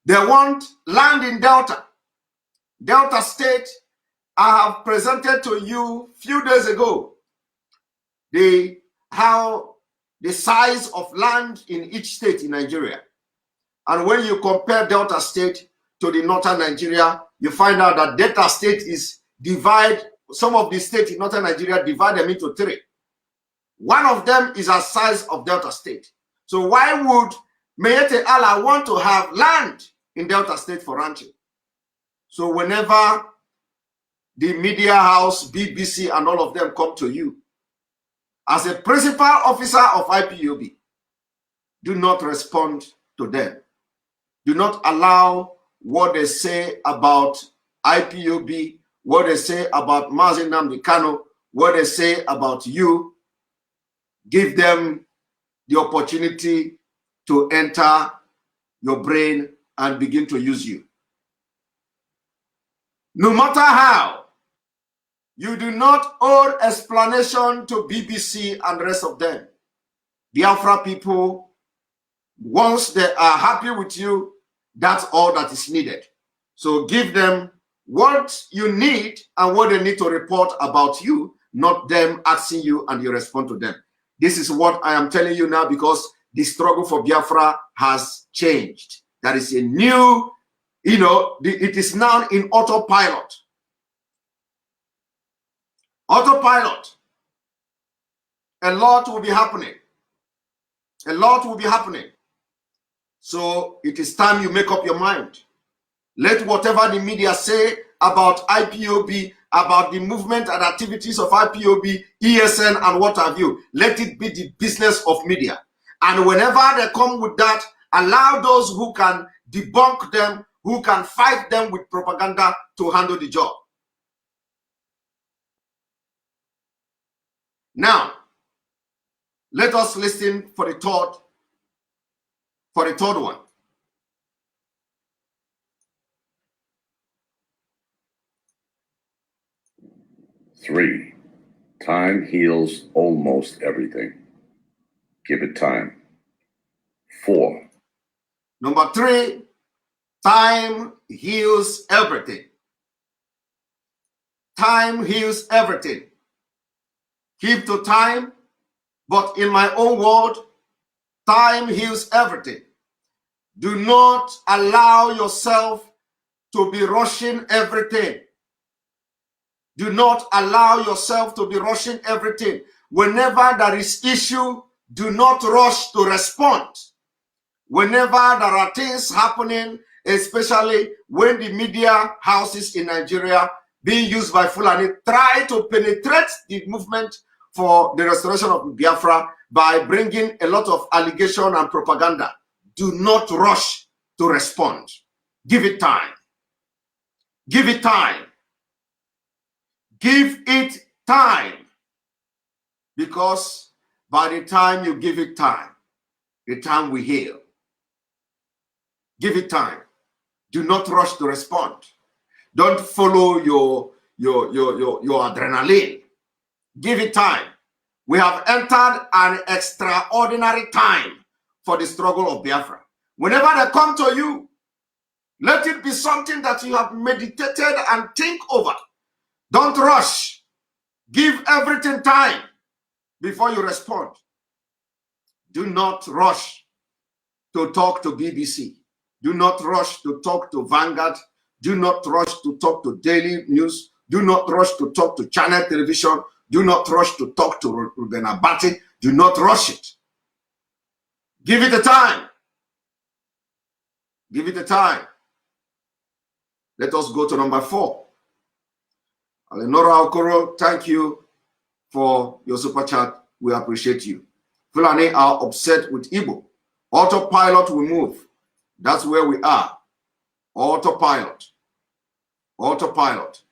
They want land in Delta. Delta State, I have presented to you a few days ago how the size of land in each state in Nigeria. And when you compare Delta State to the northern Nigeria, you find out that Delta State is some of the states in northern Nigeria divide them into three. One of them is the size of Delta State. So why would Mayete Allah want to have land in Delta State for ranching? So whenever the media house, BBC, and all of them come to you, as a principal officer of IPOB, do not respond to them. Do not allow what they say about IPOB, what they say about Mazi Nnamdi Kanu, what they say about you. Give them the opportunity to enter your brain and begin to use you. No matter how, you do not owe explanation to BBC and the rest of them. Biafra people, once they are happy with you, that's all that is needed. So give them what you need and what they need to report about you, not them asking you and you respond to them. This is what I am telling you now, because the struggle for Biafra has changed. That is a new, it is now in autopilot. Autopilot. A lot will be happening. A lot will be happening. So it is time you make up your mind. Let whatever the media say about IPOB, about the movement and activities of IPOB, ESN, and what have you, let it be the business of media. And whenever they come with that, allow those who can debunk them, who can fight them with propaganda, to handle the job. Now, let us listen for the third one. Three, time heals almost everything. Give it time. 4. Number 3, time heals everything. Time heals everything. Keep to time, but in my own word, time heals everything. Do not allow yourself to be rushing everything. Do not allow yourself to be rushing everything. Whenever there is issue, do not rush to respond. Whenever there are things happening, especially when the media houses in Nigeria being used by Fulani, try to penetrate the movement for the restoration of Biafra by bringing a lot of allegation and propaganda. Do not rush to respond. Give it time. Give it time. Give it time. Because by the time you give it time, the time will heal. Give it time. Do not rush to respond. Don't follow your adrenaline. Give it time. We have entered an extraordinary time for the struggle of Biafra. Whenever they come to you, let it be something that you have meditated and think over. Don't rush. Give everything time before you respond. Do not rush to talk to BBC. Do not rush to talk to Vanguard. Do not rush to talk to Daily News. Do not rush to talk to Channel Television. Do not rush to talk to Ruben Abati. Do not rush it. Give it a time. Give it a time. Let us go to number 4. Alenora Okoro, thank you for your super chat. We appreciate you. Fulani are upset with Igbo. Autopilot will move. That's where we are. Autopilot. Autopilot.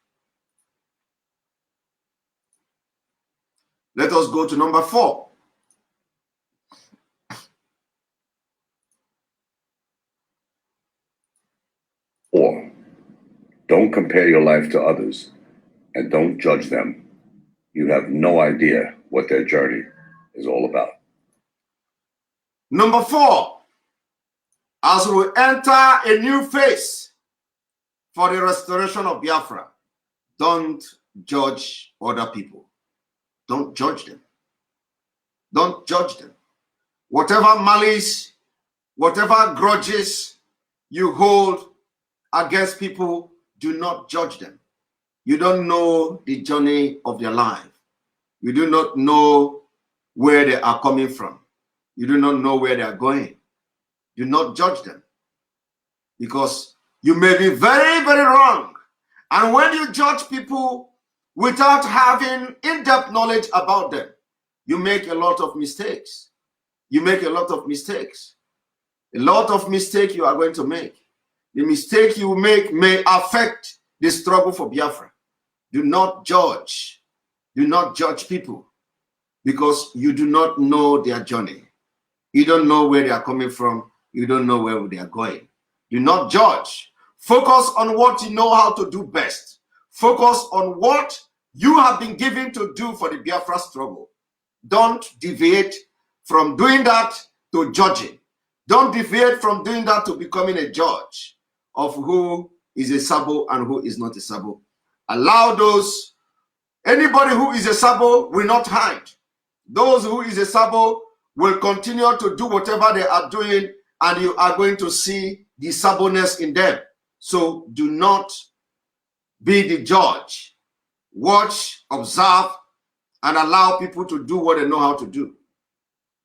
Let us go to number 4. Don't compare your life to others and don't judge them. You have no idea what their journey is all about. Number 4, as we enter a new phase for the restoration of Biafra, don't judge other people. Don't judge them. Don't judge them. Whatever malice, whatever grudges you hold against people, do not judge them. You don't know the journey of their life. You do not know where they are coming from. You do not know where they are going. Do not judge them, because you may be very, very wrong. And when you judge people without having in-depth knowledge about them, you make a lot of mistakes. You make a lot of mistakes. A lot of mistakes you are going to make. The mistake you make may affect the struggle for Biafra. Do not judge. Do not judge people, because you do not know their journey. You don't know where they are coming from. You don't know where they are going. Do not judge. Focus on what you know how to do best. Focus on what you have been given to do for the Biafra struggle. Don't deviate from doing that to judging. Don't deviate from doing that to becoming a judge of who is a Sabo and who is not a Sabo. Allow those, anybody who is a Sabo will not hide. Those who is a Sabo will continue to do whatever they are doing, and you are going to see the Saboness in them. So do not be the judge. Watch, observe, and allow people to do what they know how to do.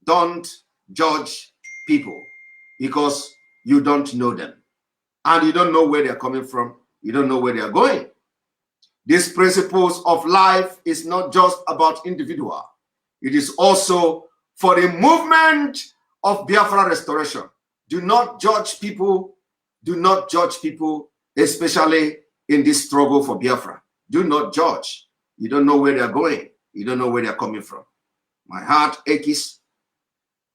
Don't judge people, because you don't know them. And you don't know where they're coming from. You don't know where they're going. These principles of life is not just about individual. It is also for the movement of Biafra restoration. Do not judge people. Do not judge people, especially in this struggle for Biafra. Do not judge. You don't know where they're going. You don't know where they're coming from. My heart aches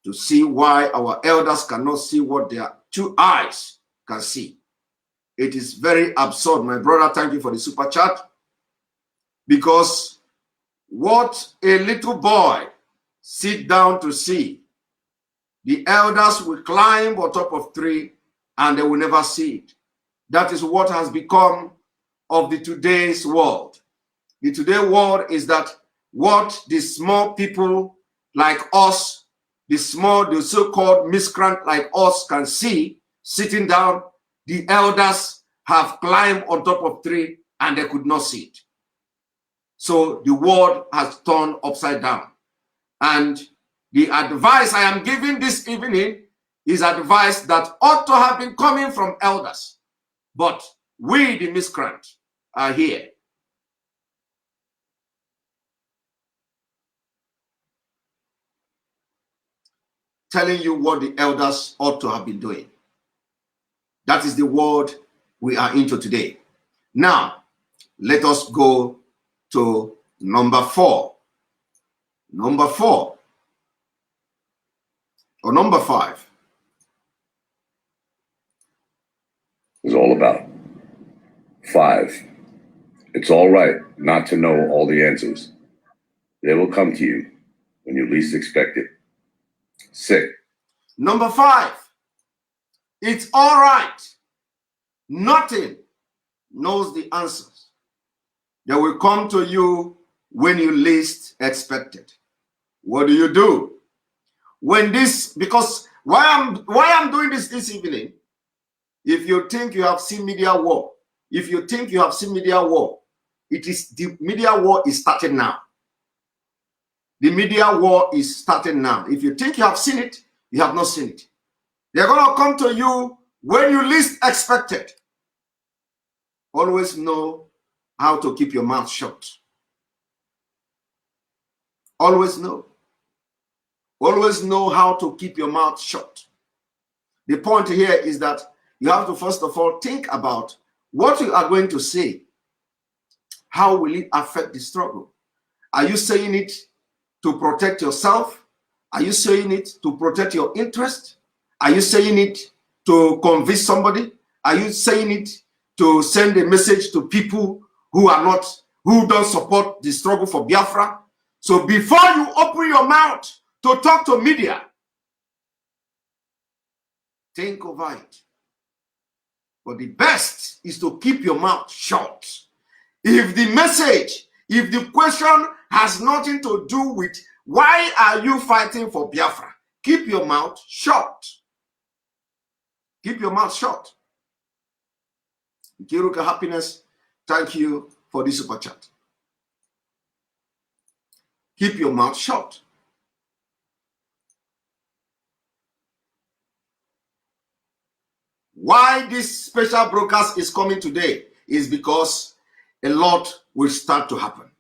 to see why our elders cannot see what their two eyes can see. It is very absurd. My brother, thank you for the super chat. Because what a little boy sit down to see, the elders will climb on top of tree and they will never see it. That is what has become of the today's world. The today world is that what the small people like us, the so-called miscreant like us can see, sitting down, the elders have climbed on top of tree and they could not see it. So the world has turned upside down. And the advice I am giving this evening is advice that ought to have been coming from elders. But we, the miscreants, are here. Telling you what the elders ought to have been doing. That is the world we are into today. Now, let us go to number 4. Number 4. Or number 5. Is all about 5. It's all right not to know all the answers. They will come to you when you least expect it. 6. Number 5. It's all right. Nothing knows the answers. They will come to you when you least expect it. What do? When this, because why I'm doing this evening, if you think you have seen media war, it is the media war is starting now. The media war is starting now. If you think you have seen it, you have not seen it. They're going to come to you when you least expect it. Always know how to keep your mouth shut. Always know. Always know how to keep your mouth shut. The point here is that you have to first of all think about what you are going to say. How will it affect the struggle? Are you saying it to protect yourself? Are you saying it to protect your interest? Are you saying it to convince somebody? Are you saying it to send a message to people who don't support the struggle for Biafra? So before you open your mouth to talk to media, Think over it. But the best is to keep your mouth shut. If the message, if the question has nothing to do with why are you fighting for Biafra, keep your mouth shut. Keep your mouth shut. Kiruka Happiness, thank you for this super chat. Keep your mouth shut. Why this special broadcast is coming today is because a lot will start to happen.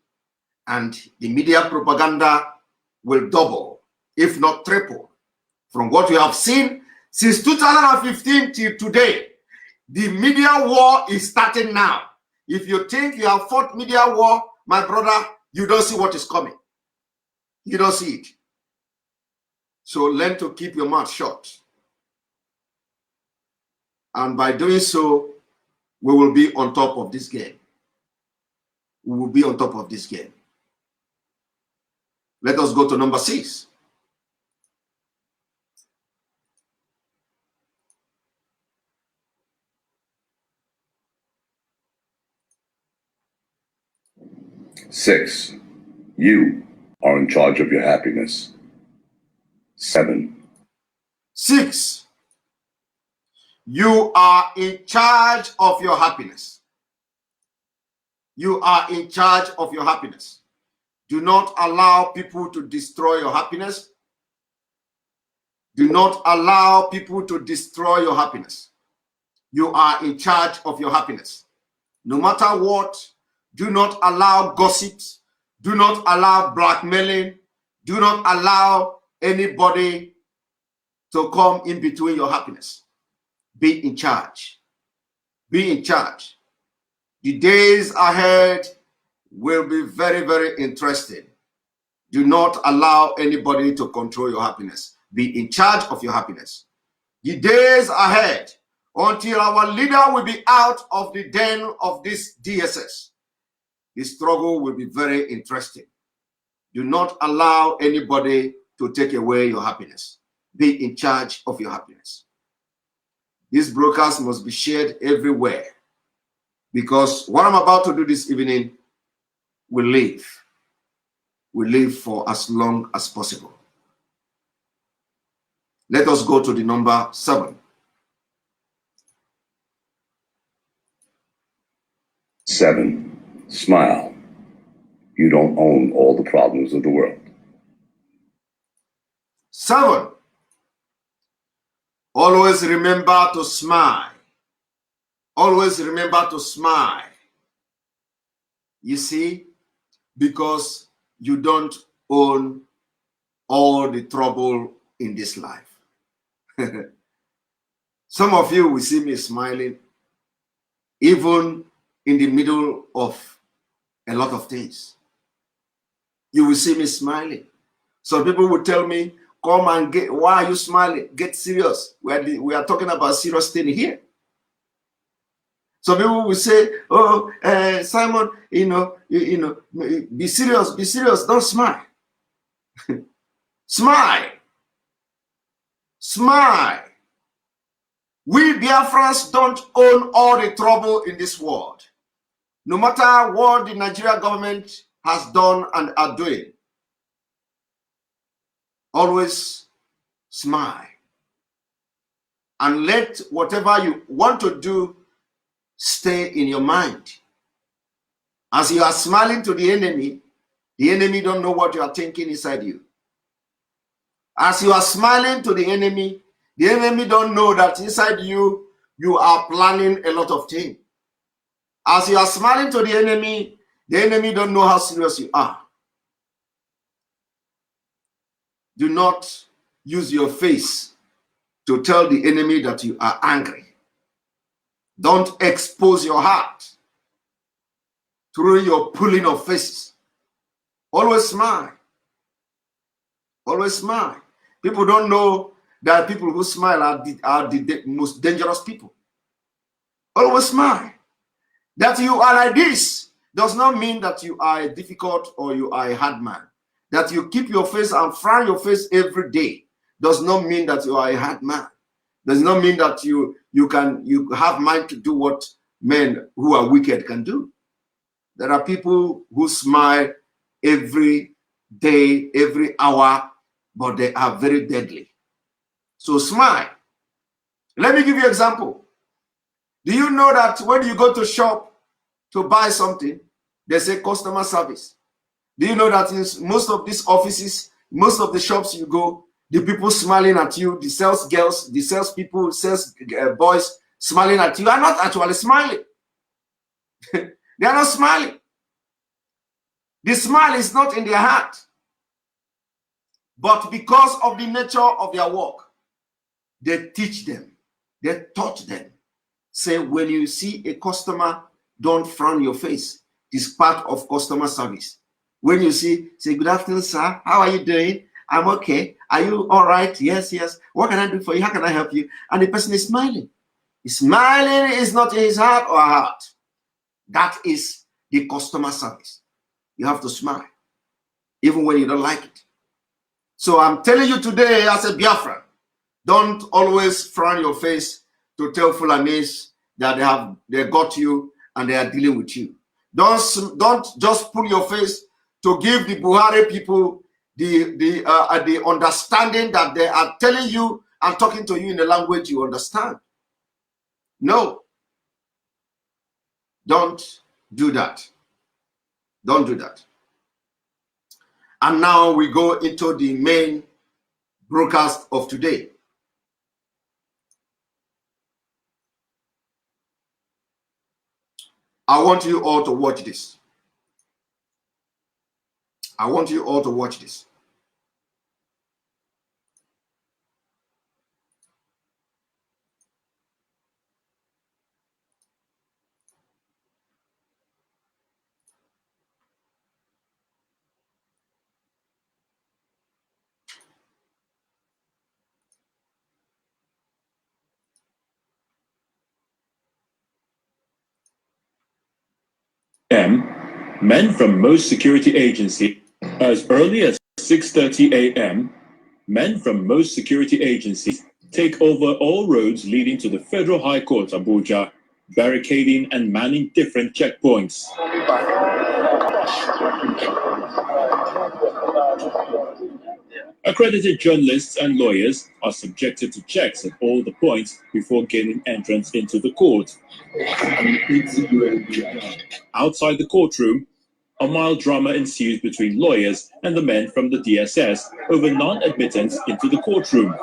And the media propaganda will double, if not triple. From what we have seen since 2015 till today, the media war is starting now. If you think you have fought media war, my brother, you don't see what is coming. You don't see it. So learn to keep your mouth shut. And by doing so, we will be on top of this game. We will be on top of this game. Let us go to number 6. Six, you are in charge of your happiness. 7. 6, you are in charge of your happiness. You are in charge of your happiness. Do not allow people to destroy your happiness. Do not allow people to destroy your happiness. You are in charge of your happiness. No matter what, do not allow gossips. Do not allow blackmailing. Do not allow anybody to come in between your happiness. Be in charge. Be in charge. The days ahead will be very, very interesting. Do not allow anybody to control your happiness. Be in charge of your happiness. The days ahead, until our leader will be out of the den of this DSS, the struggle will be very interesting. Do not allow anybody to take away your happiness. Be in charge of your happiness. This broadcast must be shared everywhere, because what I'm about to do this evening will live. Will live for as long as possible. Let us go to the number 7. 7, smile. You don't own all the problems of the world. 7, always remember to smile. Always remember to smile. You see, because you don't own all the trouble in this life. Some of you will see me smiling, even in the middle of a lot of things. You will see me smiling. Some people will tell me, come and get, why are you smiling? Get serious. We are talking about serious thing here. Some people will say, oh, Simon, be serious, don't smile. Smile. Smile. We Biafrans don't own all the trouble in this world. No matter what the Nigerian government has done and are doing, always smile. And let whatever you want to do stay in your mind. As you are smiling to the enemy don't know what you are thinking inside you. As you are smiling to the enemy don't know that inside you, you are planning a lot of things. As you are smiling to the enemy don't know how serious you are. Do not use your face to tell the enemy that you are angry. Don't expose your heart through your pulling of faces. Always smile. Always smile. People don't know that people who smile are the most dangerous people. Always smile. That you are like this does not mean that you are a difficult or you are a hard man. That you keep your face and frown your face every day does not mean that you are a hard man. Does not mean that you have mind to do what men who are wicked can do. There are people who smile every day, every hour, but they are very deadly. So smile. Let me give you an example. Do you know that when you go to shop to buy something, they say customer service? Do you know that in most of these offices, most of the shops you go, the people smiling at you, the sales girls, the sales people, sales boys smiling at you are not actually smiling. They are not smiling. The smile is not in their heart. But because of the nature of their work, they teach them, they taught them. Say, when you see a customer, don't frown your face. It's part of customer service. When you see, say, good afternoon, sir. How are you doing? I'm okay. Are you all right? Yes, yes. What can I do for you? How can I help you? And the person is smiling. Smiling is not in his heart or her heart. That is the customer service. You have to smile, even when you don't like it. So I'm telling you today, as a Biafran, don't always frown your face to tell Fulanese that they got you and they are dealing with you. Don't just pull your face to give the Buhari people the understanding that they are telling you and talking to you in a language you understand. No. Don't do that. Don't do that. And now we go into the main broadcast of today. I want you all to watch this. I want you all to watch this. Men from most security agencies, as early as 6:30 a.m., men from most security agencies take over all roads leading to the Federal High Court, Abuja, barricading and manning different checkpoints. Accredited journalists and lawyers are subjected to checks at all the points before gaining entrance into the court. Outside the courtroom, a mild drama ensues between lawyers and the men from the DSS over non-admittance into the courtroom.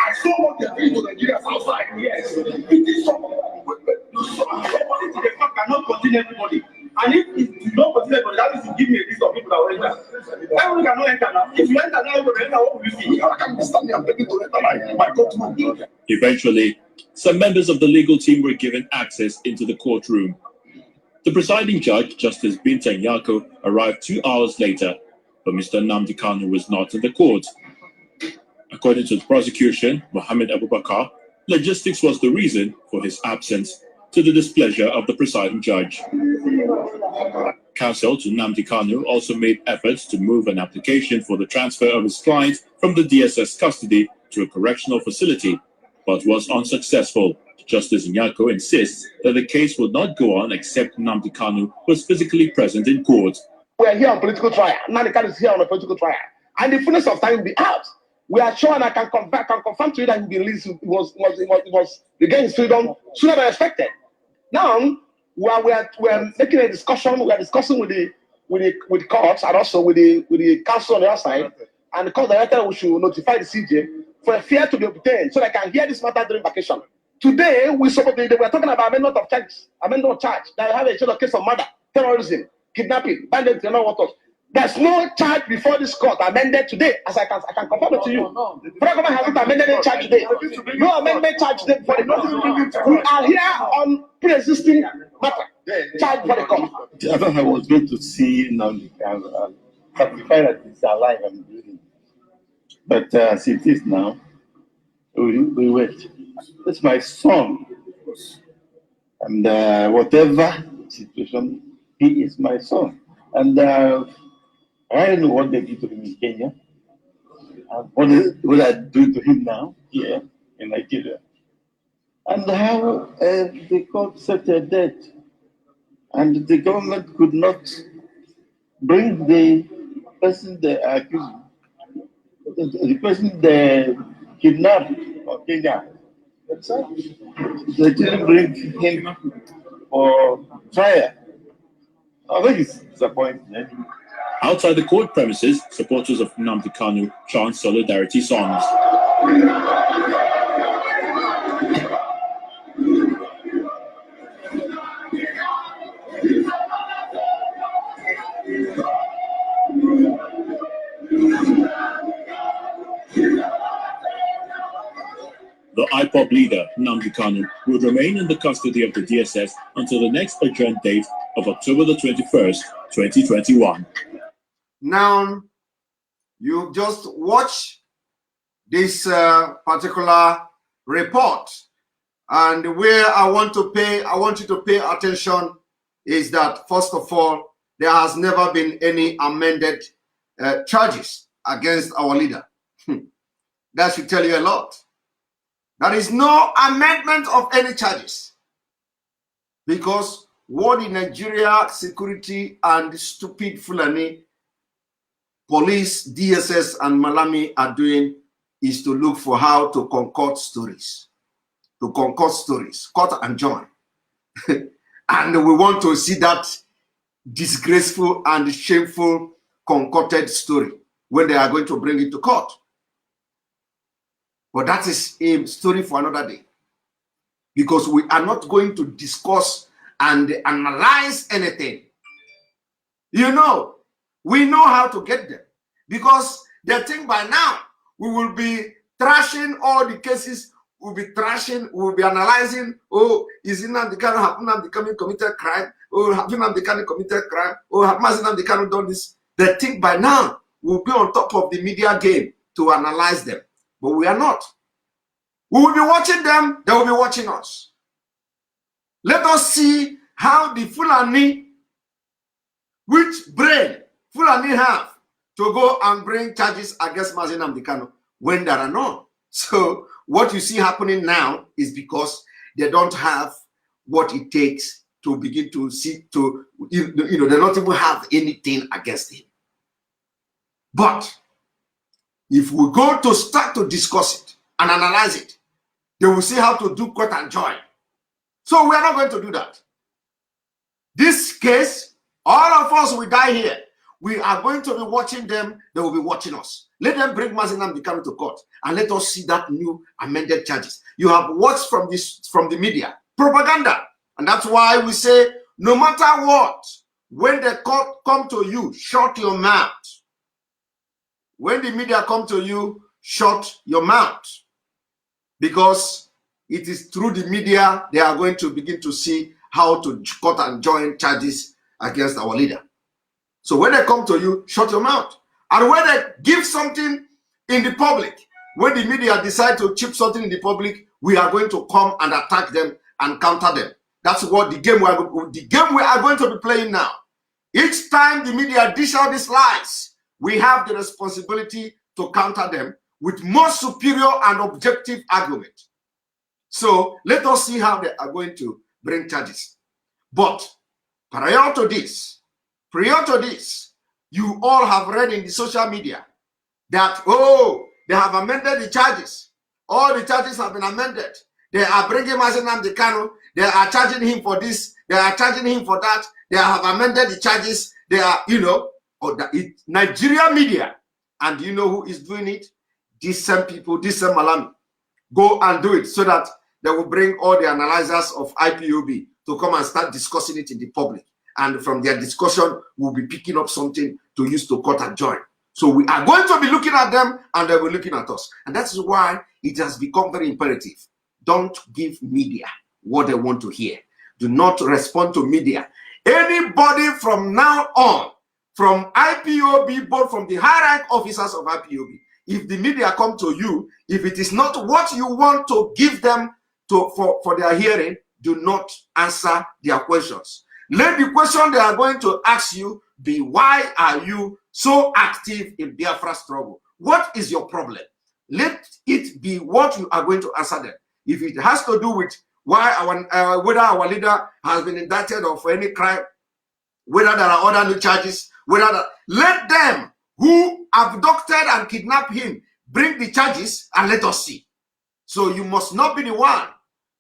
I saw what they're doing to Nigerians outside. Yes. It is something they cannot contain everybody. And if it do not contain everybody, that means you give me a list of people that will enter. Everyone cannot enter now. If you enter now, you will enter. What will you see? I can't be standing and begging to enter my courtroom. Eventually, some members of the legal team were given access into the courtroom. The presiding judge, Justice Binta Nyako, arrived 2 hours later, but Mr. Nnamdi Kanu was not in the court. According to the prosecution, Mohammed Abubakar, logistics was the reason for his absence, to the displeasure of the presiding judge. Counsel to Nnamdi Kanu also made efforts to move an application for the transfer of his client from the DSS custody to a correctional facility, but was unsuccessful. Justice Nyako insists that the case will not go on except Nnamdi Kanu was physically present in court. We are here on political trial. Nnamdi Kanu is here on a political trial. And the fullness of time will be out. We are sure, and I can confirm to you that he will be released. He gained his freedom sooner than expected. Now, we are making a discussion. We are discussing with the courts and also with the council on the other side. And the court director we should notify the CJ for a fear to be obtained so they can hear this matter during vacation. Today, they were talking about amendment of charge. That have a case of murder, terrorism, kidnapping, bandits, and all what else. There's no charge before this court amended today, as I can confirm it to you. The government hasn't amended any charge today. No amendment charge today before the court. We are here on pre-existing matter. Charge for the court. I thought I was going to see Nnamdi Kanu and certify that it's alive and breathing. But as it is now, we wait. It's my son. And whatever situation, he is my son. And I don't know what they did to him in Kenya, and what I do to him now here in Nigeria, and how the court set a date, and the government could not bring the person they accused, the person they kidnapped from Kenya. They didn't bring him for trial. I think it's disappointing. Outside the court premises, supporters of Nnamdi Kanu chant solidarity songs. The IPOB leader, Nnamdi Kanu, will remain in the custody of the DSS until the next adjourned date of October the 21st, 2021. Now, you just watch this particular report, and where I want you to pay attention is that, first of all, there has never been any amended charges against our leader. That should tell you a lot. There is no amendment of any charges, because what the Nigeria security and stupid Fulani police, DSS, and Malami are doing is to look for how to concoct stories, cut and join. And we want to see that disgraceful and shameful concocted story when they are going to bring it to court. But that is a story for another day, because we are not going to discuss and analyze anything. You know, we know how to get them, because they think by now we will be trashing all the cases. We'll be trashing, we'll be analyzing. Oh, is Nnamdi Kanu, have Nnamdi Kanu committed crime? Oh, have Nnamdi Kanu committed crime? Oh, have Nnamdi Kanu done this? They think by now we'll be on top of the media game to analyze them. But we are not. We will be watching them, they will be watching us. Let us see how the Fulani, which brain Fulani have to go and bring charges against Nnamdi Kanu when there are none. So what you see happening now is because they don't have what it takes to begin to see, they don't even have anything against him. But if we go to start to discuss it and analyze it, they will see how to do cut and join. So we are not going to do that. This case, all of us will die here. We are going to be watching them. They will be watching us. Let them bring Nnamdi Kanu to court, and let us see that new amended charges. You have watched from the media propaganda, and that's why we say, no matter what, when the court come to you, shut your mouth. When the media come to you, shut your mouth, because it is through the media they are going to begin to see how to cut and join charges against our leader. So when they come to you, shut your mouth. And when they give something in the public, when the media decide to chip something in the public, we are going to come and attack them and counter them. That's what the game we are going to be playing now. Each time the media dish out these lies, we have the responsibility to counter them with more superior and objective argument. So let us see how they are going to bring charges. But prior to this, you all have read in the social media that, oh, they have amended the charges. All the charges have been amended. They are bringing Nnamdi Kanu. They are charging him for this. They are charging him for that. They have amended the charges. They are, Nigeria media. And you know who is doing it? These same people, these same Malami. Go and do it so that they will bring all the analyzers of IPOB to come and start discussing it in the public. And from their discussion, we'll be picking up something to use to cut and join. So we are going to be looking at them, and they will be looking at us. And that's why it has become very imperative. Don't give media what they want to hear. Do not respond to media. Anybody from now on, from IPOB, both from the high rank officers of IPOB, if the media come to you, if it is not what you want to give them for their hearing, do not answer their questions. Let the question they are going to ask you be, why are you so active in Biafra struggle? What is your problem? Let it be what you are going to answer them. If it has to do with why whether our leader has been indicted or for any crime, whether there are other new charges, let them who abducted and kidnapped him bring the charges and let us see. So you must not be the one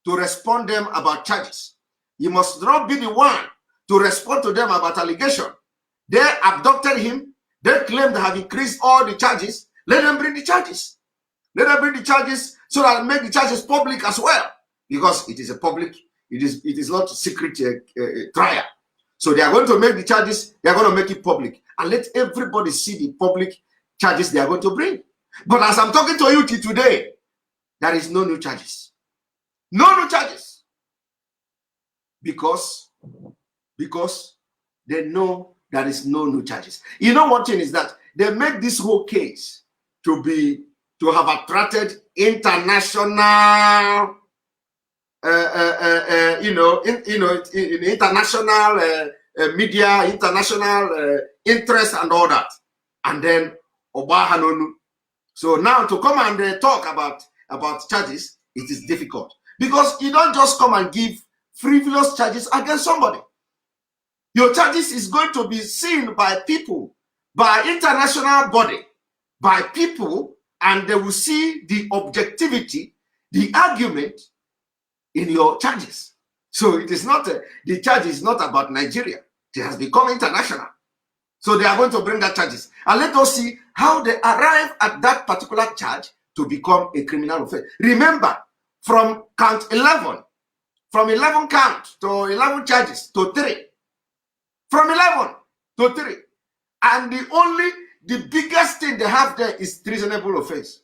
to respond to them about charges. You must not be the one to respond to them about allegation. They abducted him. They claim they have increased all the charges. Let them bring the charges. Let them bring the charges so that make the charges public as well. Because it is a public, it is not a secret trial. So they are going to make the charges, they are going to make it public. And let everybody see the public charges they are going to bring. But as I'm talking to you today, there is no new charges. No new charges. Because they know there is no new charges. You know one thing is that they make this whole case to have attracted international in international media, international interest and all that. And then Obahanonu. So now to come and talk about charges, it is difficult. Because you don't just come and give frivolous charges against somebody. Your charges is going to be seen by people, by international body, by people, and they will see the objectivity, the argument in your charges. So it is not, the charge is not about Nigeria. It has become international. So they are going to bring that charges. And let us see how they arrive at that particular charge to become a criminal offense. Remember, from count 11, from 11 count to 11 charges to 3. From 11 to 3. And the biggest thing they have there is treasonable offense.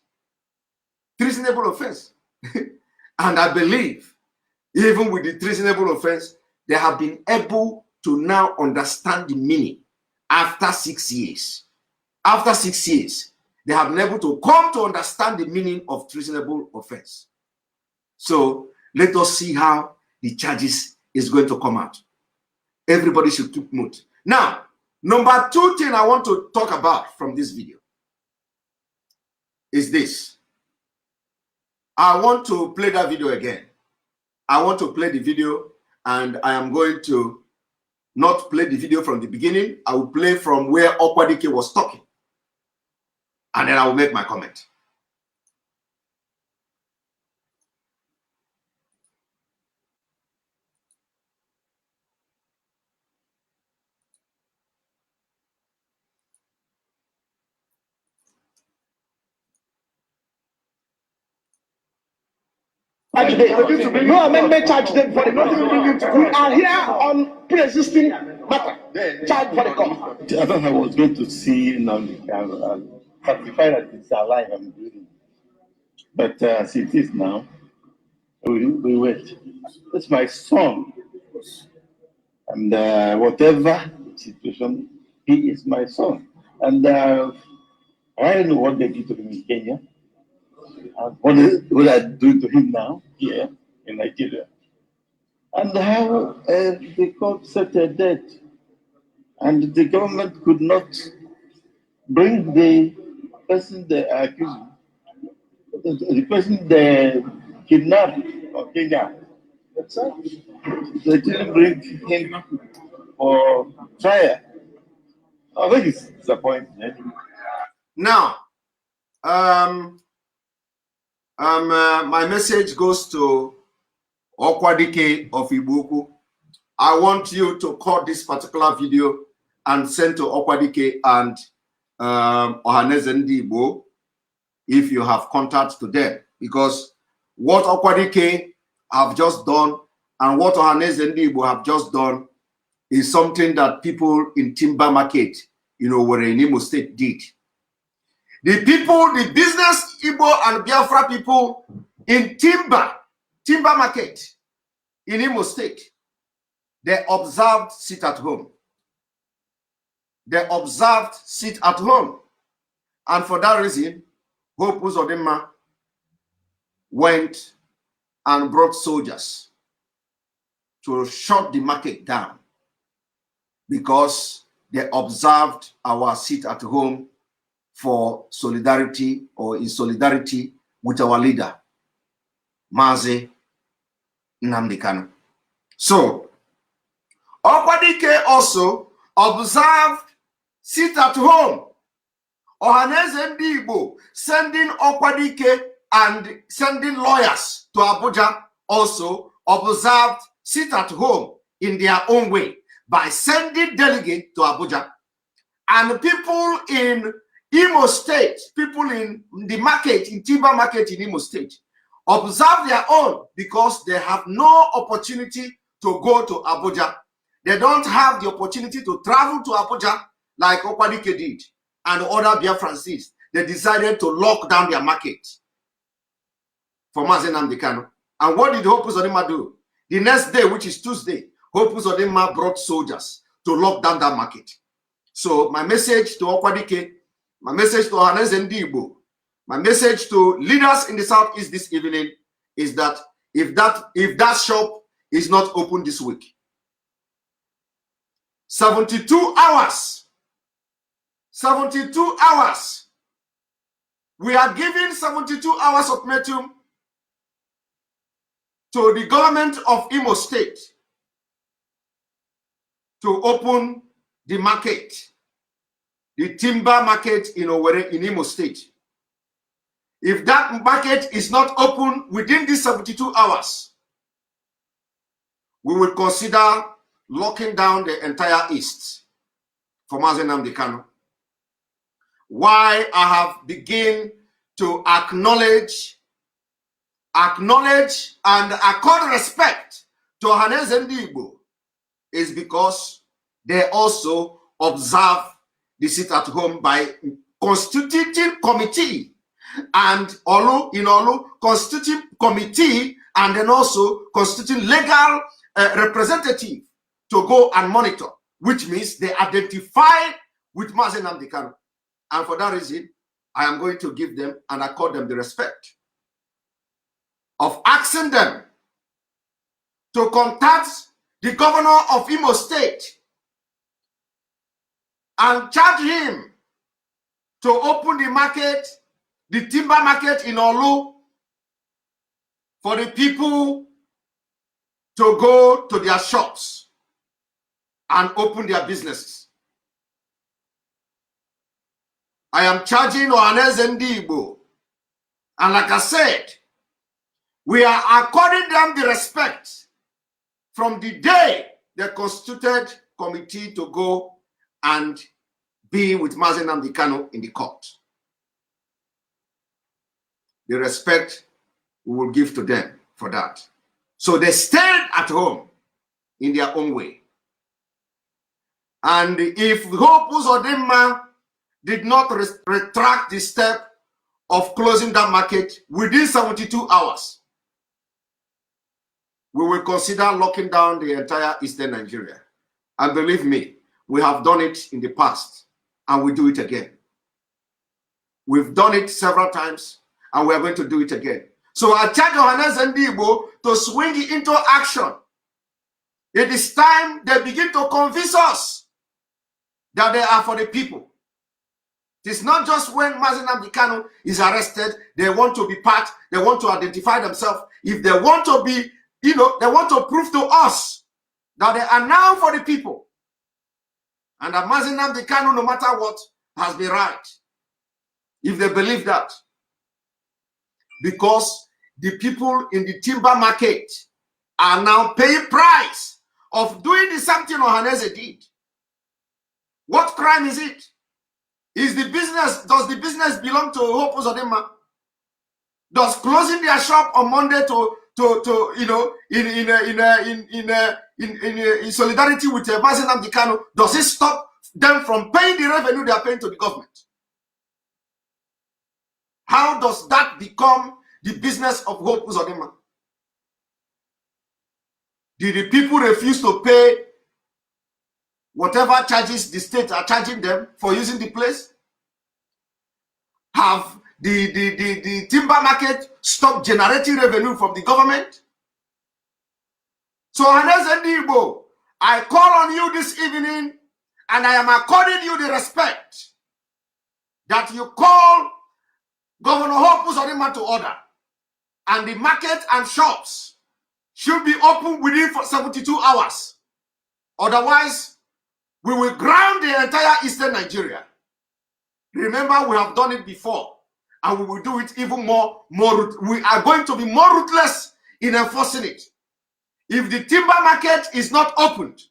Treasonable offense. And I believe, even with the treasonable offense, they have been able to now understand the meaning after 6 years. After 6 years, they have been able to come to understand the meaning of treasonable offense. So let us see how the charges is going to come out. Everybody should keep note. Now, number 2 thing I want to talk about from this video is this. I want to play that video again. I want to play the video, and I am going to not play the video from the beginning. I will play from where Okwadike was talking. And then I will make my comment. No amendment charge them for the we are here on pre-existing matter. Charge for the court. I thought I was going to see now certify that it's alive and breathing. But as it is now, we wait. That's my son. And whatever situation, he is my son. And I don't know what they did to him in Kenya. What I do to him now here in Nigeria. And how the court set a date. And the government could not bring the person they are accusing, the person they kidnapped or Kenya. They didn't bring him for trial. I think it's disappointing. Now, my message goes to Okwadike of Ibuku. I want you to cut this particular video and send to Okwadike and Ohaneze Ndigbo if you have contact to them. Because what Okwadike have just done and what Ohaneze Ndigbo have just done is something that people in Timber Market, were in Imo State did. The people, the business Igbo and Biafra people in Timber Market in Imo State, they observed sit at home. They observed sit at home. And for that reason, Hope Uzodinma went and brought soldiers to shut the market down because they observed our sit at home for solidarity or in solidarity with our leader, Mazi Nnamdi Kanu. So, Okwadike also observed sit at home. Ohaneze Ndi Igbo sending Okwadike and sending lawyers to Abuja also observed sit at home in their own way by sending delegates to Abuja. And people in Imo State, people in the market, in timber market in Imo State, observe their own because they have no opportunity to go to Abuja. They don't have the opportunity to travel to Abuja like Okwadike did and other Biafrans did. They decided to lock down their market for Mazi Nnamdi Kanu. And what did Hope Uzodinma do? The next day, which is Tuesday, Hope Uzodinma brought soldiers to lock down that market. So my message to Okwadike, my message to Ohaneze Ndi Igbo, my message to leaders in the Southeast this evening is that if that shop is not open this week, 72 hours, we are giving 72 hours ultimatum to the government of Imo State to open the market, the timber market in Owerri in Imo State. If that market is not open within these 72 hours, we will consider locking down the entire East for Mazi Nnamdi Kanu. Why I have begun to acknowledge and accord respect to Ohaneze Ndi Igbo is because they also observe the sit at home by constituting committee and constituting committee and then also constituting legal representative to go and monitor, which means they identify with Mazi Nnamdi Kanu. And for that reason, I am going to give them and accord them the respect of asking them to contact the governor of Imo State and charge him to open the market, the timber market in Olu, for the people to go to their shops and open their businesses. I am charging Ohaneze Ndi Igbo, and like I said, we are according them the respect from the day they constituted committee to go and be with Mazi Nnamdi Kanu in the court. The respect we will give to them for that. So they stayed at home in their own way. And if Hope Uzodinma did not retract the step of closing that market within 72 hours, we will consider locking down the entire Eastern Nigeria. And believe me, we have done it in the past and we do it again. We've done it several times and we are going to do it again. So I charge Ohaneze Ndi Igbo to swing into action. It is time they begin to convince us that they are for the people. It is not just when Mazi Nnamdi Kanu is arrested, they want to be part, they want to identify themselves. If they want to be, they want to prove to us that they are now for the people. And that Mazi Nnamdi Kanu, no matter what, has been right. If they believe that. Because the people in the timber market are now paying price of doing the same thing Ohaneze did. What crime is it? Does the business belong to Hope Uzodinma? Does closing their shop on Monday in solidarity with Mazi Nnamdi Kanu, does it stop them from paying the revenue they are paying to the government? How does that become the business of Hope Uzodinma? Did the people refuse to pay whatever charges the state are charging them for using the place? Have the timber market stopped generating revenue from the government? So Ohaneze Ndi Igbo, I call on you this evening And I am according you the respect that you call Governor Hope Uzodimma to order. And the market and shops should be open within 72 hours. Otherwise, we will ground the entire Eastern Nigeria. Remember, we have done it before, and we will do it even more. We are going to be more ruthless in enforcing it. If the timber market is not opened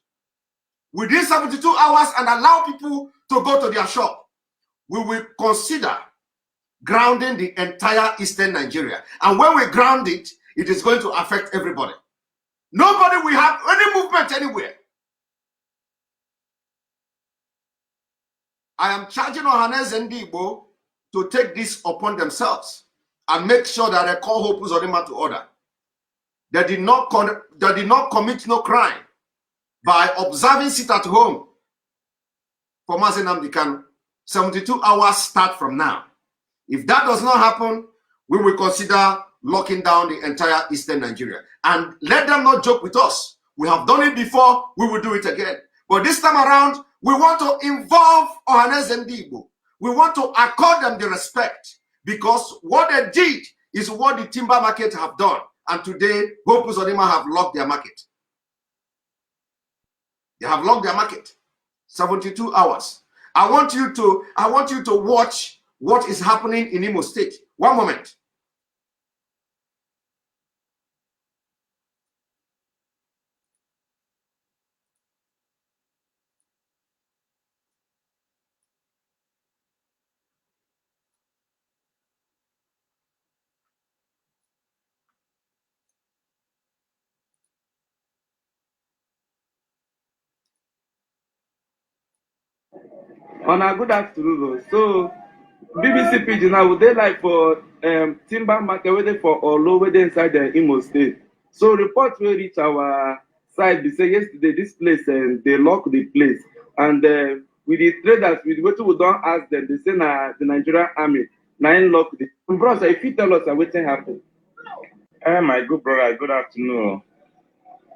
within 72 hours and allow people to go to their shop, we will consider grounding the entire Eastern Nigeria. And when we ground it, it is going to affect everybody. Nobody will have any movement anywhere. I am charging Ohanes and Igbo to take this upon themselves and make sure that they call Hope Uzodimma to order. They did not commit no crime by observing sit at home for Mazi Nnamdi Kanu. 72 hours start from now. If that does not happen, we will consider locking down the entire Eastern Nigeria. And let them not joke with us. We have done it before, we will do it again. But this time around, we want to involve Ohanes and Igbo. We want to accord them the respect, because what they did is what the timber market have done. And today, Hope Uzodimma have locked their market. They have locked their market. 72 hours. I want you to watch what is happening in Imo State. One moment. On a good afternoon. So BBC Pidgin now, would they like for timber market waiting for Olo waiting inside the Imo State? So reports will reach our side. They say yesterday this place and they lock the place. And with the traders, with what we don't ask them, they say the Nigerian army now lock the brother. If you tell us what happened. My good brother, good afternoon.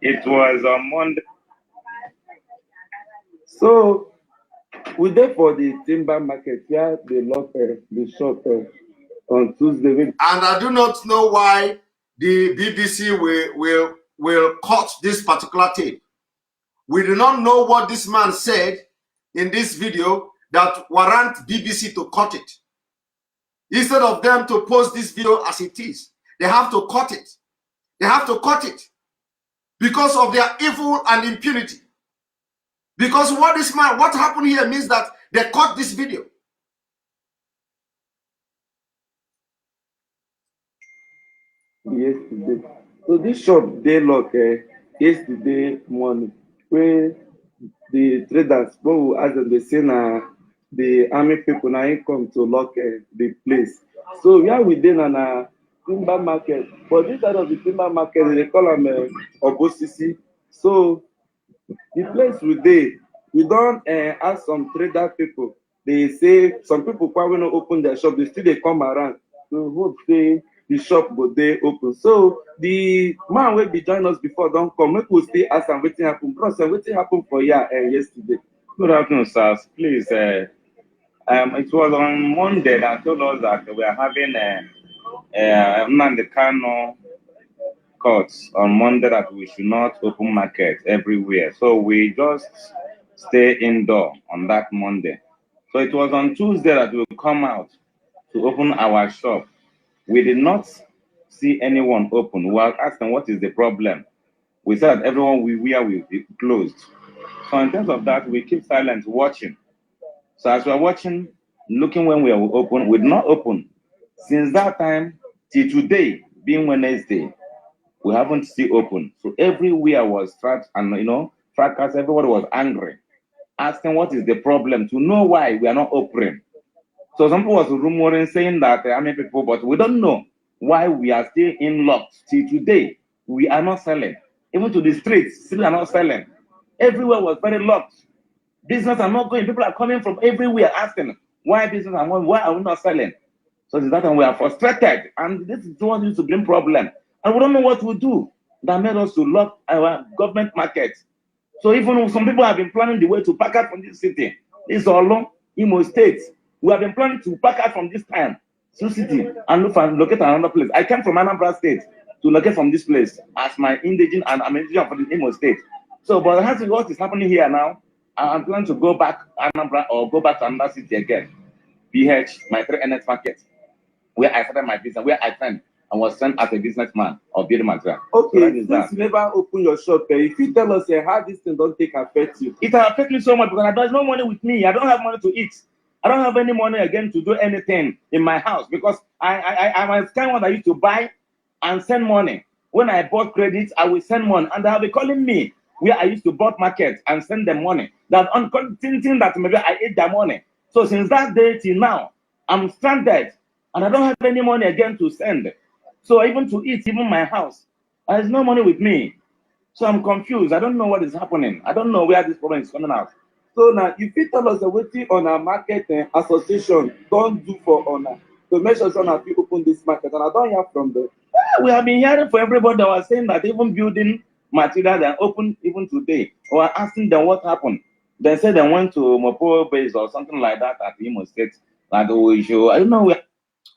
It was on Monday. So we there for the timber market where they lock the shop on Tuesday. And I do not know why the BBC will cut this particular tape. We do not know what this man said in this video that warrant BBC to cut it. Instead of them to post this video as it is, they have to cut it. They have to cut it because of their evil and impunity. Because what happened here means that they cut this video. Yesterday. So this shop they lock yesterday morning where the traders who as they say the army people now come to lock the place. So we are within an timber market. For this side of the timber market, they call them Obosisi. So the place we don't ask some trader people. They say some people probably not open their shop, they still they come around. So hope say the shop go they open. So the man will be join us before don't come. Make we stay ask and waiting happen. Process waiting happen for year yesterday. Good afternoon, sirs. Please, it was on Monday that told us that we are having Nnamdi Kanu courts on Monday that we should not open market everywhere. So we just stay indoor on that Monday. So it was on Tuesday that we will come out to open our shop. We did not see anyone open. We were asking what is the problem. We said everyone we will be closed. So in terms of that, we keep silent watching. So as we are watching, looking when we are open, we did not open. Since that time till today, being Wednesday, we haven't still open. So everywhere was trapped and fracas, everybody was angry, asking what is the problem to know why we are not opening. So some people was rumoring saying that army people, but we don't know why we are still in locked till today. We are not selling. Even to the streets, still are not selling. Everywhere was very locked. Business are not going. People are coming from everywhere asking why business are going, why are we not selling? So it's that time we are frustrated, and this is what used to bring problem. And we don't know what to do. That made us to lock our government market. So even some people have been planning the way to pack out from this city. This is Olo, Imo State. We have been planning to pack out from this time, Sioux City, and look for locate another place. I came from Anambra State to locate from this place as my indigenous, and I'm indigenous for the Imo State. So, but as what is happening here now, I'm planning to go back Anambra or go back to another city again. BH, my 3NX market, where I started my business, where I trained and was trained as a businessman or building material. Okay, so since you never open your shop, if you tell us how this thing don't take affect you. It has affected me so much because there's no money with me. I don't have money to eat. I don't have any money again to do anything in my house because I'm a kind of one that used to buy and send money. When I bought credit, I will send money, and they have been calling me where I used to bought market and send them money. That thinking that maybe I ate their money. So since that day till now, I'm stranded and I don't have any money again to send. So even to eat, even my house, there's no money with me. So I'm confused. I don't know what is happening. I don't know where this problem is coming out. So now, if you tell us the waiting on our market association don't do for honor to make sure that we open this market, and I don't hear from them. We have been hearing from everybody that was saying that even building materials are open even today. Or asking them what happened. They said they went to Mopo base or something like that at Imo State. Like we show. I don't know where.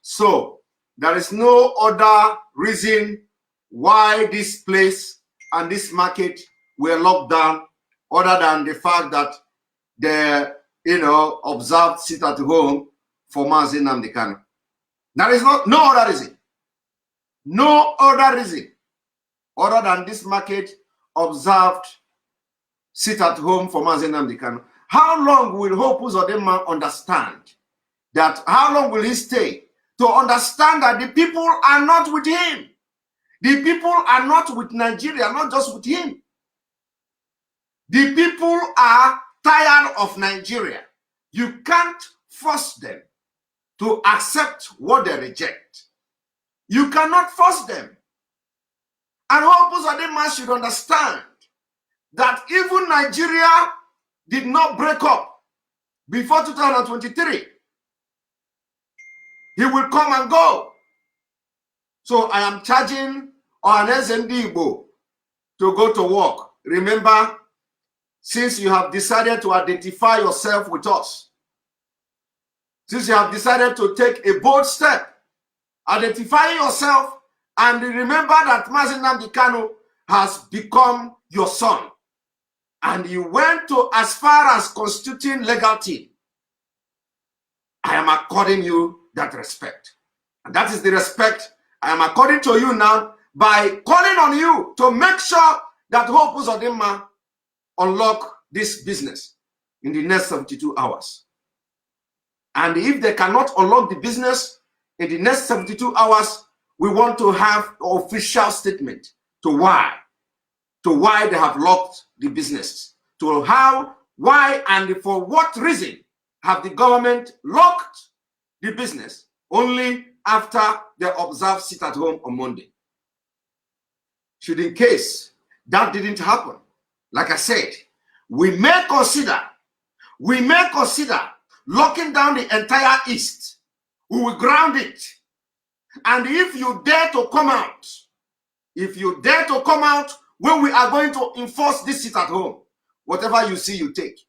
So there is no other reason why this place and this market were locked down other than the fact that they, observed sit at home for Mazi Nnamdi Kanu. There is no other reason. No other reason other than this market observed sit at home for Mazi Nnamdi Kanu. How long will Hope Uzodinma understand that? How long will he stay to understand that the people are not with him? The people are not with Nigeria, not just with him. The people are tired of Nigeria. You can't force them to accept what they reject. You cannot force them. And Hope Uzodinma should understand that even Nigeria did not break up before 2023. He will come and go. So I am charging on SND Igbo to go to work. Remember, since you have decided to identify yourself with us, since you have decided to take a bold step, identify yourself and remember that Mazi Nnamdi Kanu has become your son. And you went to as far as constituting legality. I am according you that respect. And that is the respect I am according to you now by calling on you to make sure that Hope Uzodinma unlock this business in the next 72 hours. And if they cannot unlock the business in the next 72 hours, we want to have an official statement to why they have locked the businesses, to how, why, and for what reason have the government locked the business only after they observe sit at home on Monday. Should in case that didn't happen, like I said, we may consider locking down the entire East. We will ground it. And if you dare to come out, when we are going to enforce this sit at home, whatever you see, you take.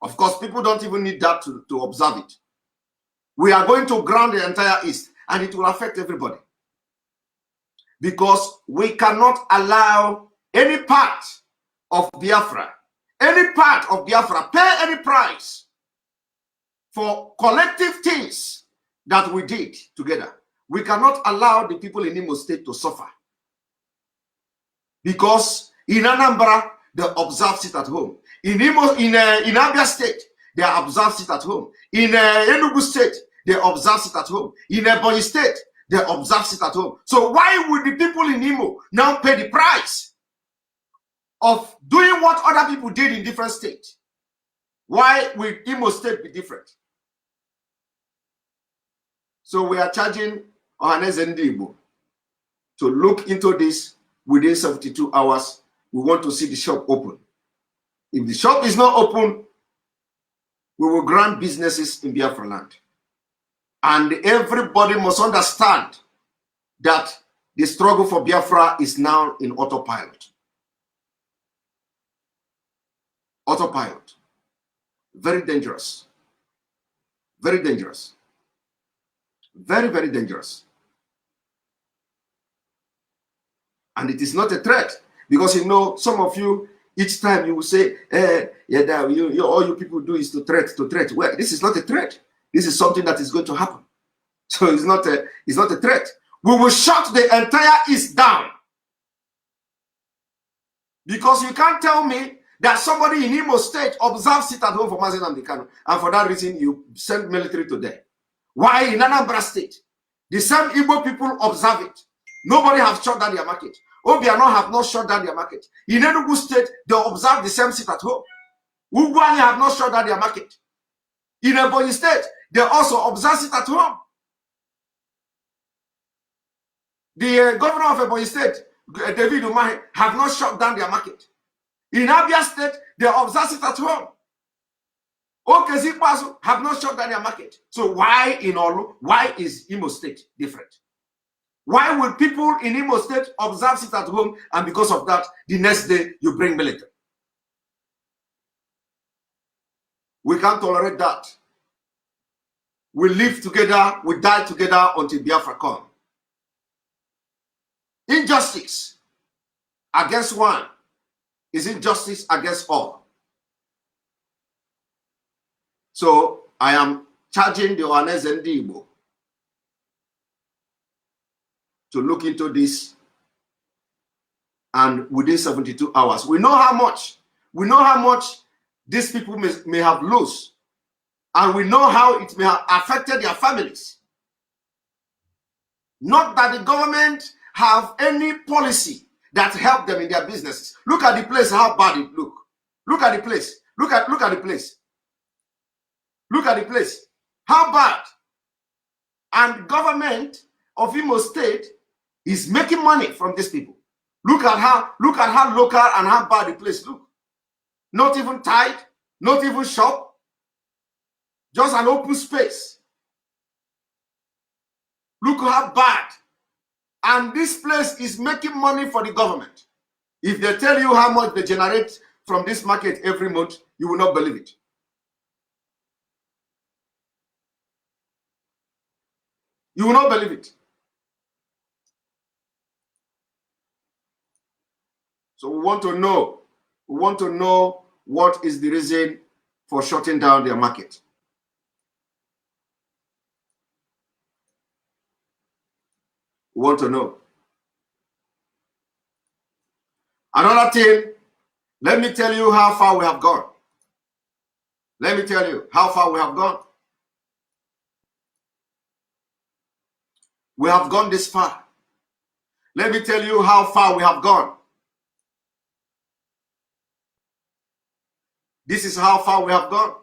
Of course, people don't even need that to observe it. We are going to ground the entire East, and it will affect everybody. Because we cannot allow any part of Biafra pay any price for collective things that we did together. We cannot allow the people in Imo State to suffer. Because in Anambra, they observe sit at home. In Abia State, they observe sit at home. In Enugu State, they observe sit at home. In Ebonyi State, they observe sit at home. So why would the people in Imo now pay the price of doing what other people did in different states? Why will Imo State be different? So we are charging Ohanes Ndigbo to look into this within 72 hours. We want to see the shop open. If the shop is not open, we will grant businesses in Biafra land. And everybody must understand that the struggle for Biafra is now in autopilot. Autopilot. Very dangerous. Very dangerous. Very, very dangerous. And it is not a threat, because you know, some of you, each time you will say, yeah, all you people do is to threat. Well, this is not a threat. This is something that is going to happen. So it's not a threat. We will shut the entire East down. Because you can't tell me that somebody in Imo State observes it at home for Mazen Amdekano, and for that reason you send military to them. Why in Anambra State? The same Igbo people observe it. Nobody has shut down their market. Obiano have not shut down their market. In Enugu State, they observe the same sit at home. Ugwani have not shut down their market. In Ebonyi State, they also observe it at home. The governor of Ebonyi State, David Umahi, have not shut down their market. In Abia State, they observe it at home. Okezi Pasu have not shut down their market. So why in Olu? Why is Imo State different? Why will people in Imo State observe it at home, and because of that, the next day you bring military? We can't tolerate that. We live together, we die together until Biafra comes. Injustice against one is injustice against all. So I am charging the Ohanes and Igbo to look into this, and within 72 hours, we know how much these people may have lost, and we know how it may have affected their families. Not that the government have any policy that help them in their businesses. Look at the place, how bad it look. Look at the place. Look at the place. Look at the place. How bad. And government of Imo State is making money from these people. Look at how local and how bad the place look. Not even tied, not even shop, just an open space. Look how bad. And this place is making money for the government. If they tell you how much they generate from this market every month, you will not believe it. You will not believe it. So we want to know what is the reason for shutting down their market. We want to know. Another thing, let me tell you how far we have gone. Let me tell you how far we have gone. We have gone this far. Let me tell you how far we have gone. This is how far we have gone.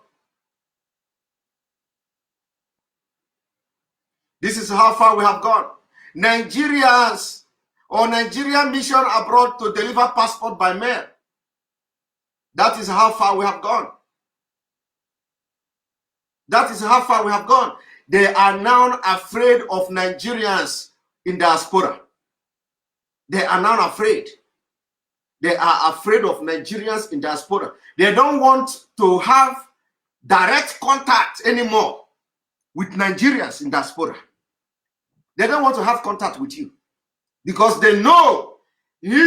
This is how far we have gone. Nigerians or Nigerian mission abroad to deliver passport by mail. That is how far we have gone. That is how far we have gone. They are now afraid of Nigerians in diaspora. They are now afraid. They are afraid of Nigerians in diaspora. They don't want to have direct contact anymore with Nigerians in diaspora. They don't want to have contact with you because they know they know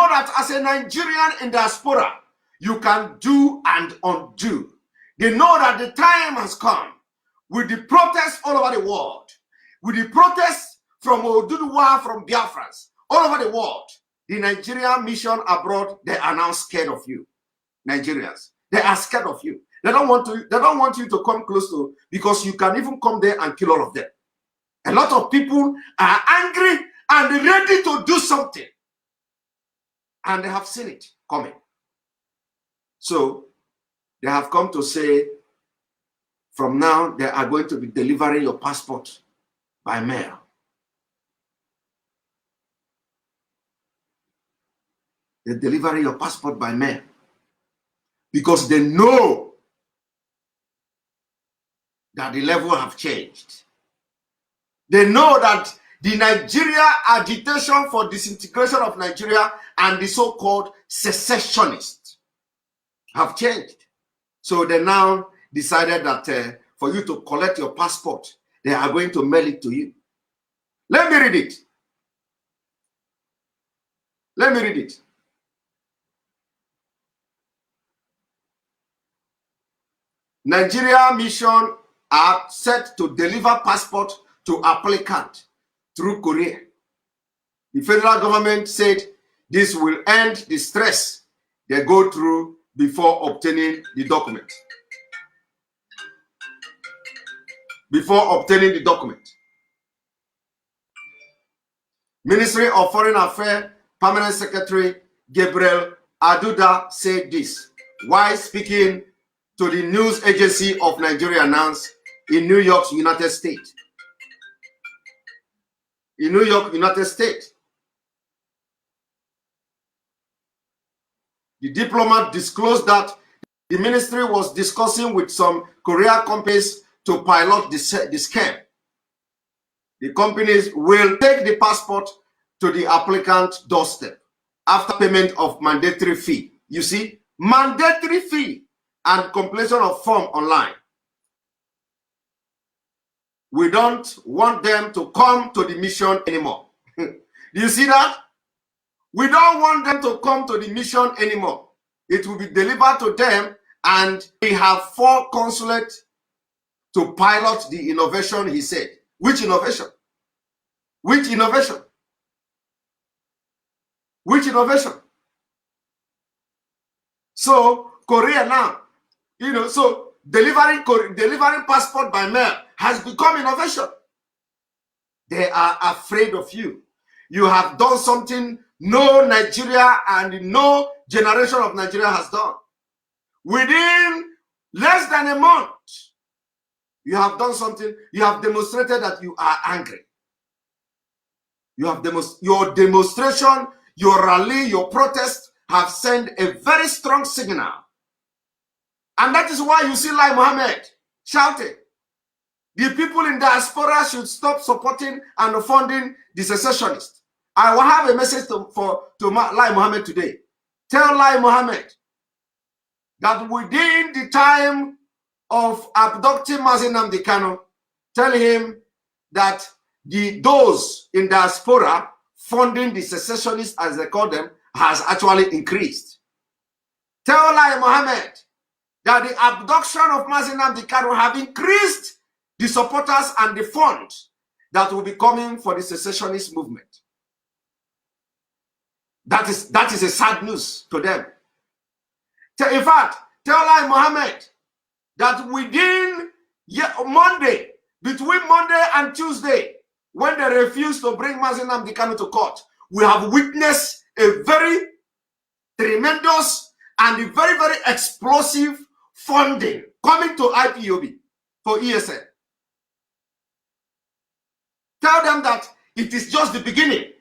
that as a Nigerian in diaspora, you can do and undo. They know that the time has come with the protests all over the world, with the protests from Oduduwa, from Biafrans, all over the world. The Nigerian mission abroad, they are now scared of you. Nigerians, they are scared of you. They don't want you to come close to, because you can even come there and kill all of them. A lot of people are angry and ready to do something. And they have seen it coming. So they have come to say, from now, they are going to be delivering your passport by mail. They're delivering your passport by mail. Because they know that the level have changed. They know that the Nigeria agitation for disintegration of Nigeria and the so-called secessionists have changed. So they now decided that for you to collect your passport, they are going to mail it to you. Let me read it. Let me read it. Nigeria mission are set to deliver passport to applicant through courier. The federal government said this will end the stress they go through before obtaining the document. Ministry of Foreign Affairs Permanent Secretary Gabriel Aduda said this while speaking to the news agency of Nigeria announced in New York, United States. In New York, United States. The diplomat disclosed that the ministry was discussing with some courier companies to pilot the scam. The companies will take the passport to the applicant's doorstep after payment of mandatory fee. You see, mandatory fee and completion of form online. We don't want them to come to the mission anymore. Do you see that? We don't want them to come to the mission anymore. It will be delivered to them, and we have 4 consulates to pilot the innovation, he said. Which innovation? Which innovation? Which innovation? So, Korea now, so delivering passport by mail has become innovation. They are afraid of you. You have done something no Nigeria and no generation of Nigeria has done. Within less than a month, you have done something. You have demonstrated that you are angry. You have your demonstration, your rally, your protest have sent a very strong signal. And that is why you see Lai Mohammed shouting, the people in diaspora should stop supporting and funding the secessionists. I will have a message to Lai Mohammed today. Tell Lai Mohammed that within the time of abducting Mazi Nnamdi Kanu, tell him that those in diaspora funding the secessionists, as they call them, has actually increased. Tell Lai Mohammed that the abduction of Mazi Nnamdi Kanu have increased the supporters and the funds that will be coming for the secessionist movement. That is a sad news to them. In fact, tell Lai Mohammed that within Monday, between Monday and Tuesday, when they refuse to bring Mazi Nnamdi Kanu to court, we have witnessed a very tremendous and a very, very explosive funding coming to IPOB for ESN. Tell them that it is just the beginning.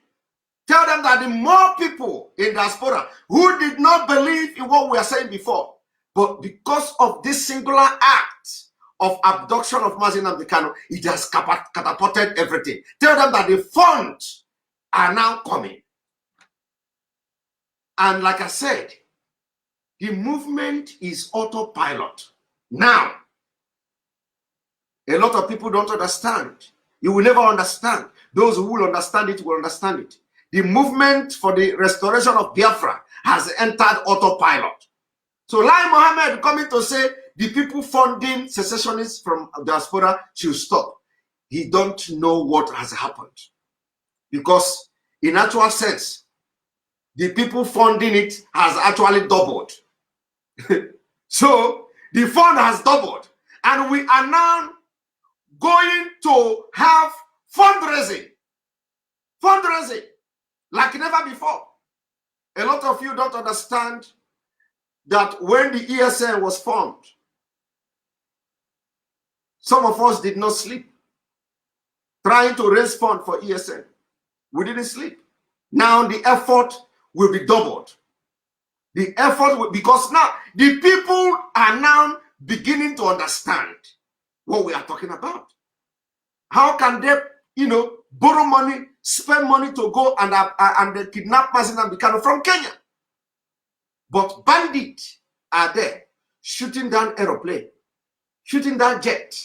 Tell them that the more people in diaspora who did not believe in what we are saying before, but because of this singular act of abduction of Mazi Nnamdi Kanu, it has catapulted everything. Tell them that the funds are now coming. And like I said, the movement is autopilot. Now, a lot of people don't understand. You will never understand. Those who will understand it will understand it. The movement for the restoration of Biafra has entered autopilot. So Lai Mohammed coming to say the people funding secessionists from diaspora should stop. He don't know what has happened. Because in actual sense, the people funding it has actually doubled. So the fund has doubled. And we are now going to have fundraising like never before. A lot of you don't understand that when the ESN was formed, some of us did not sleep trying to raise funds for ESN. We didn't sleep. Now the effort will be doubled. The effort will, because now the people are now beginning to understand what we are talking about. How can they, borrow money, spend money to go and kidnap Mazi Nnamdi Kanu from Kenya. But bandits are there, shooting down aeroplane, shooting down jet.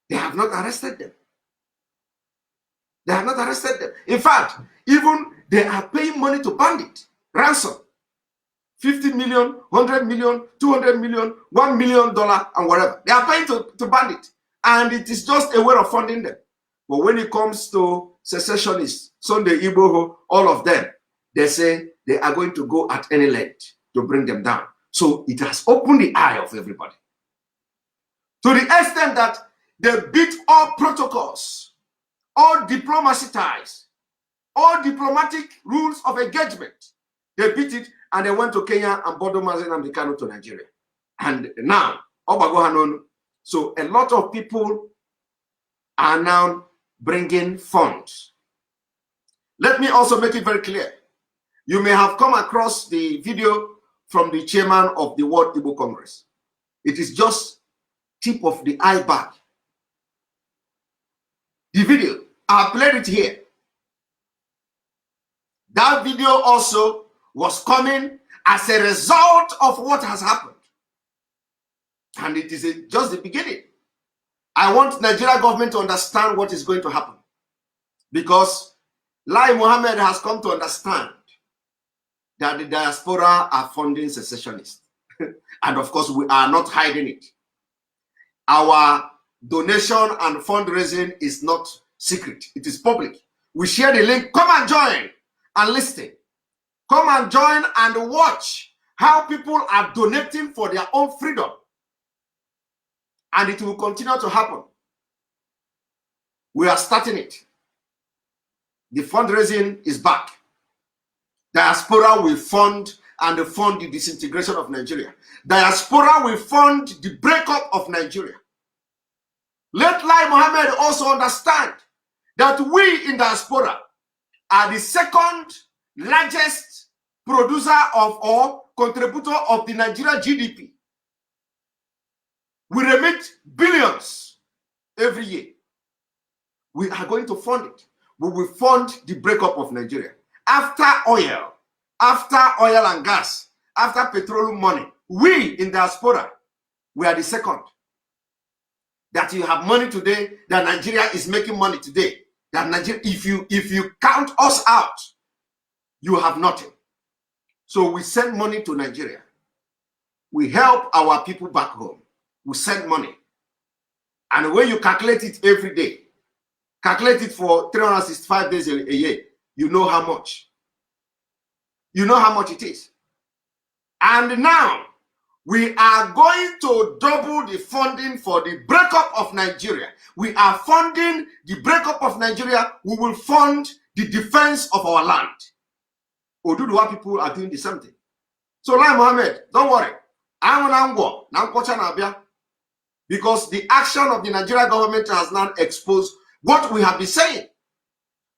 They have not arrested them. They have not arrested them. In fact, even they are paying money to bandits, ransom. 50 million, 100 million, 200 million, $1 million, and whatever. They are paying to bandits. And it is just a way of funding them. But when it comes to secessionists, Sunday Igboho, all of them, they say they are going to go at any length to bring them down. So it has opened the eye of everybody. To the extent that they beat all protocols, all diplomacy ties, all diplomatic rules of engagement. They beat it and they went to Kenya and borrowed Mazi Nnamdi Kanu to Nigeria. And now, Obago Hanonu. So a lot of people are now bringing funds. Let me also make it very clear. You may have come across the video from the chairman of the World Igbo Congress. It is just tip of the iceberg. The video, I played it here. That video also was coming as a result of what has happened. And it is just the beginning. I want Nigeria government to understand what is going to happen. Because Lai Mohammed has come to understand that the diaspora are funding secessionists. And of course, we are not hiding it. Our donation and fundraising is not secret. It is public. We share the link. Come and join and listen. Come and join and watch how people are donating for their own freedom. And it will continue to happen. We are starting it. The fundraising is back. Diaspora will fund and fund the disintegration of Nigeria. Diaspora will fund the breakup of Nigeria. Let Lai Mohammed also understand that we in diaspora are the second largest producer of or contributor of the Nigerian GDP. We remit billions every year. We are going to fund it. We will fund the breakup of Nigeria. After oil and gas, after petroleum money, we in diaspora, we are the second. That you have money today, that Nigeria is making money today. That Nigeria, if you count us out, you have nothing. So we send money to Nigeria. We help our people back home. We send money. And when you calculate it every day, calculate it for 365 days a year, you know how much. You know how much it is. And now, we are going to double the funding for the breakup of Nigeria. We are funding the breakup of Nigeria. We will fund the defense of our land. Oduduwa people are doing the same thing. So, Lai Mohammed, don't worry. Because the action of the Nigerian government has now exposed what we have been saying.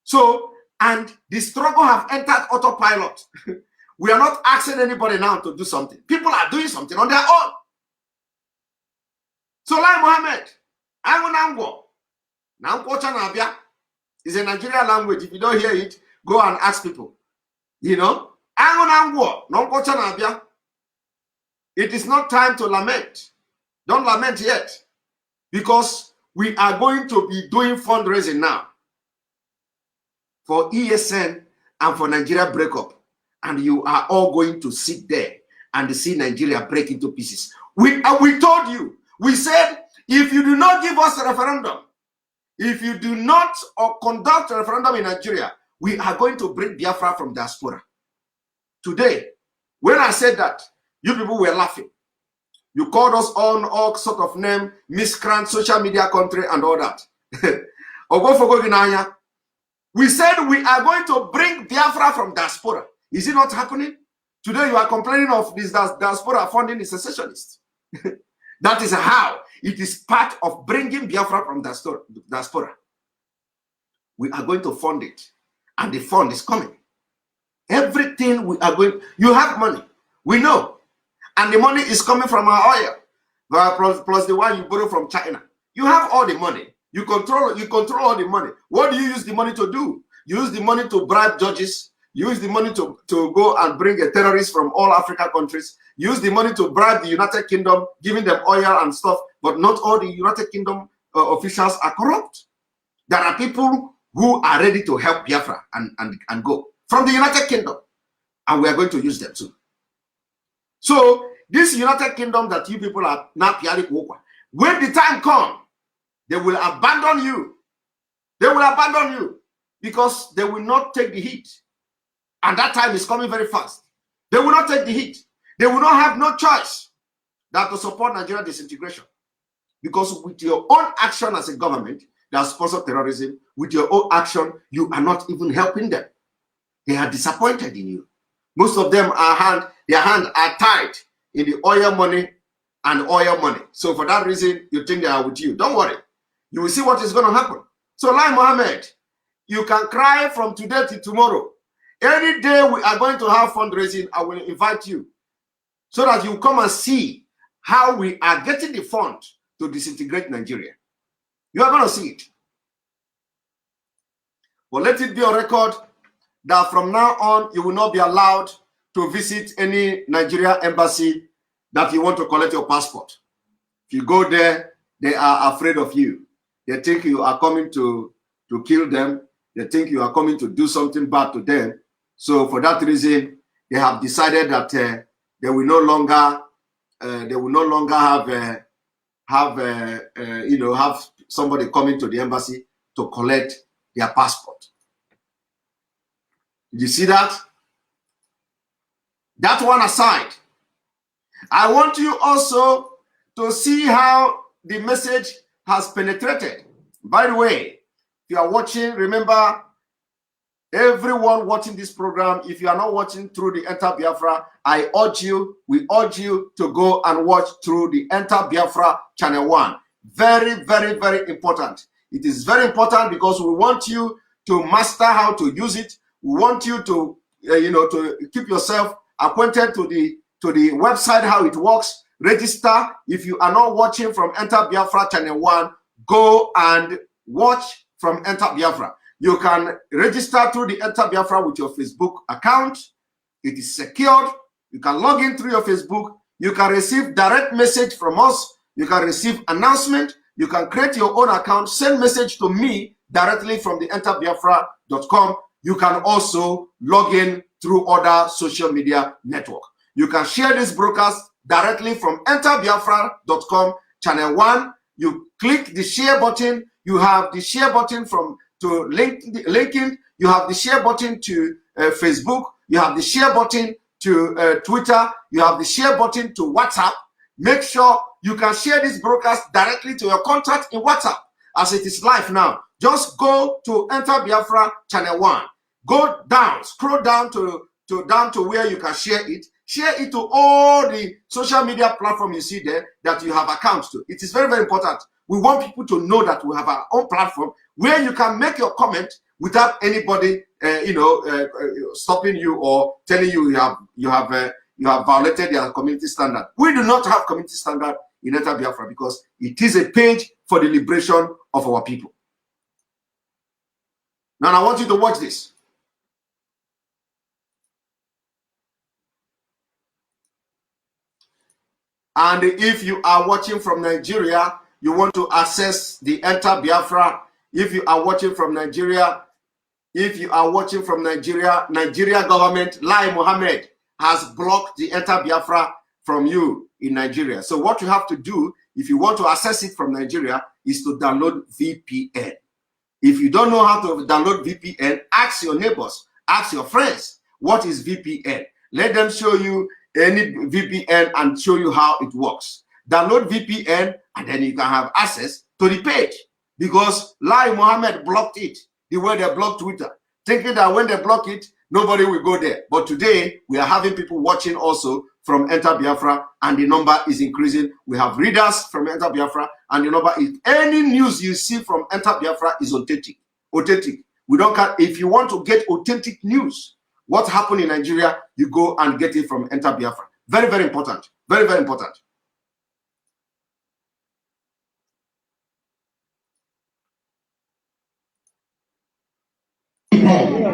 So, and the struggle have entered autopilot. We are not asking anybody now to do something. People are doing something on their own. So, like Mohammed, is a Nigerian language. If you don't hear it, go and ask people. You know, it is not time to lament. Don't lament yet. Because we are going to be doing fundraising now for ESN and for Nigeria breakup. And you are all going to sit there and see Nigeria break into pieces. We told you, we said, if you do not give us a referendum, if you do not conduct a referendum in Nigeria, we are going to bring Biafra from diaspora. Today, when I said that, you people were laughing. You called us on all sort of name, miscreant, social media country, and all that. We said we are going to bring Biafra from diaspora. Is it not happening? Today you are complaining of this diaspora funding the secessionists. That is how it is part of bringing Biafra from diaspora. We are going to fund it. And the fund is coming. Everything we are going, you have money. We know. And the money is coming from our oil. Plus the one you borrow from China. You have all the money. You control all the money. What do you use the money to do? You use the money to bribe judges. You use the money to go and bring a terrorist from all African countries. You use the money to bribe the United Kingdom, giving them oil and stuff. But not all the United Kingdom officials are corrupt. There are people who are ready to help Biafra and go from the United Kingdom. And we are going to use them too. So this United Kingdom that you people are now, when the time comes, they will abandon you. They will abandon you because they will not take the heat. And that time is coming very fast. They will not take the heat. They will not have no choice than to support Nigeria disintegration. Because with your own action as a government that sponsors terrorism, with your own action, you are not even helping them. They are disappointed in you. Most of them their hands are tied in the oil money and oil money. So for that reason, you think they are with you. Don't worry. You will see what is going to happen. So Lai Mohammed, you can cry from today to tomorrow. Any day we are going to have fundraising, I will invite you so that you come and see how we are getting the fund to disintegrate Nigeria. You are going to see it. But let it be on record that from now on, you will not be allowed to visit any Nigeria embassy that you want to collect your passport. If you go there, they are afraid of you. They think you are coming to kill them. They think you are coming to do something bad to them. So for that reason, they have decided that they will no longer have somebody coming to the embassy to collect their passport. Did you see that? That one aside, I want you also to see how the message has penetrated. By the way, if you are watching, remember, everyone watching this program, if you are not watching through the Enter Biafra, we urge you to go and watch through the Enter Biafra channel 1. Very, very, very important. It is very important because we want you to master how to use it. We want you to, to keep yourself acquainted to the website, how it works. Register. If you are not watching from Enter Biafra channel 1, go and watch from Enter Biafra. You can register through the Enter Biafra with your Facebook account. It is secured. You can log in through your Facebook. You can receive direct message from us. You can receive announcement. You can create your own account, send message to me directly from the enterbiafra.com. You can also log in through other social media network. You can share this broadcast directly from enterbiafra.com channel 1. You click the share button. You have the share button to LinkedIn. You have the share button to Facebook. You have the share button to Twitter. You have the share button to WhatsApp. Make sure you can share this broadcast directly to your contact in WhatsApp as it is live now. Just go to Enter Biafra channel 1. Go down, scroll down to where you can share it. Share it to all the social media platforms you see there that you have accounts to. It is very, very important. We want people to know that we have our own platform where you can make your comment without anybody, stopping you or telling you you have violated their community standard. We do not have community standard in Enter Biafra because it is a page for the liberation of our people. Now I want you to watch this. And if you are watching from Nigeria, you want to access the Enter Biafra. If you are watching from Nigeria, Nigeria government, Lai Mohammed, has blocked the Enter Biafra from you in Nigeria. So what you have to do, if you want to access it from Nigeria, is to download VPN. If you don't know how to download VPN, ask your neighbors, ask your friends, what is VPN? Let them show you any VPN and show you how it works. Download VPN and then you can have access to the page because Lai Mohammed blocked it the way they blocked Twitter, thinking that when they block it, nobody will go there. But today, we are having people watching also from Enter Biafra and the number is increasing. We have readers from Enter Biafra and the number is, any news you see from Enter Biafra is authentic. We don't care. If you want to get authentic news, what happened in Nigeria, you go and get it from Enter Biafra. Very, very important. Very, very important. people,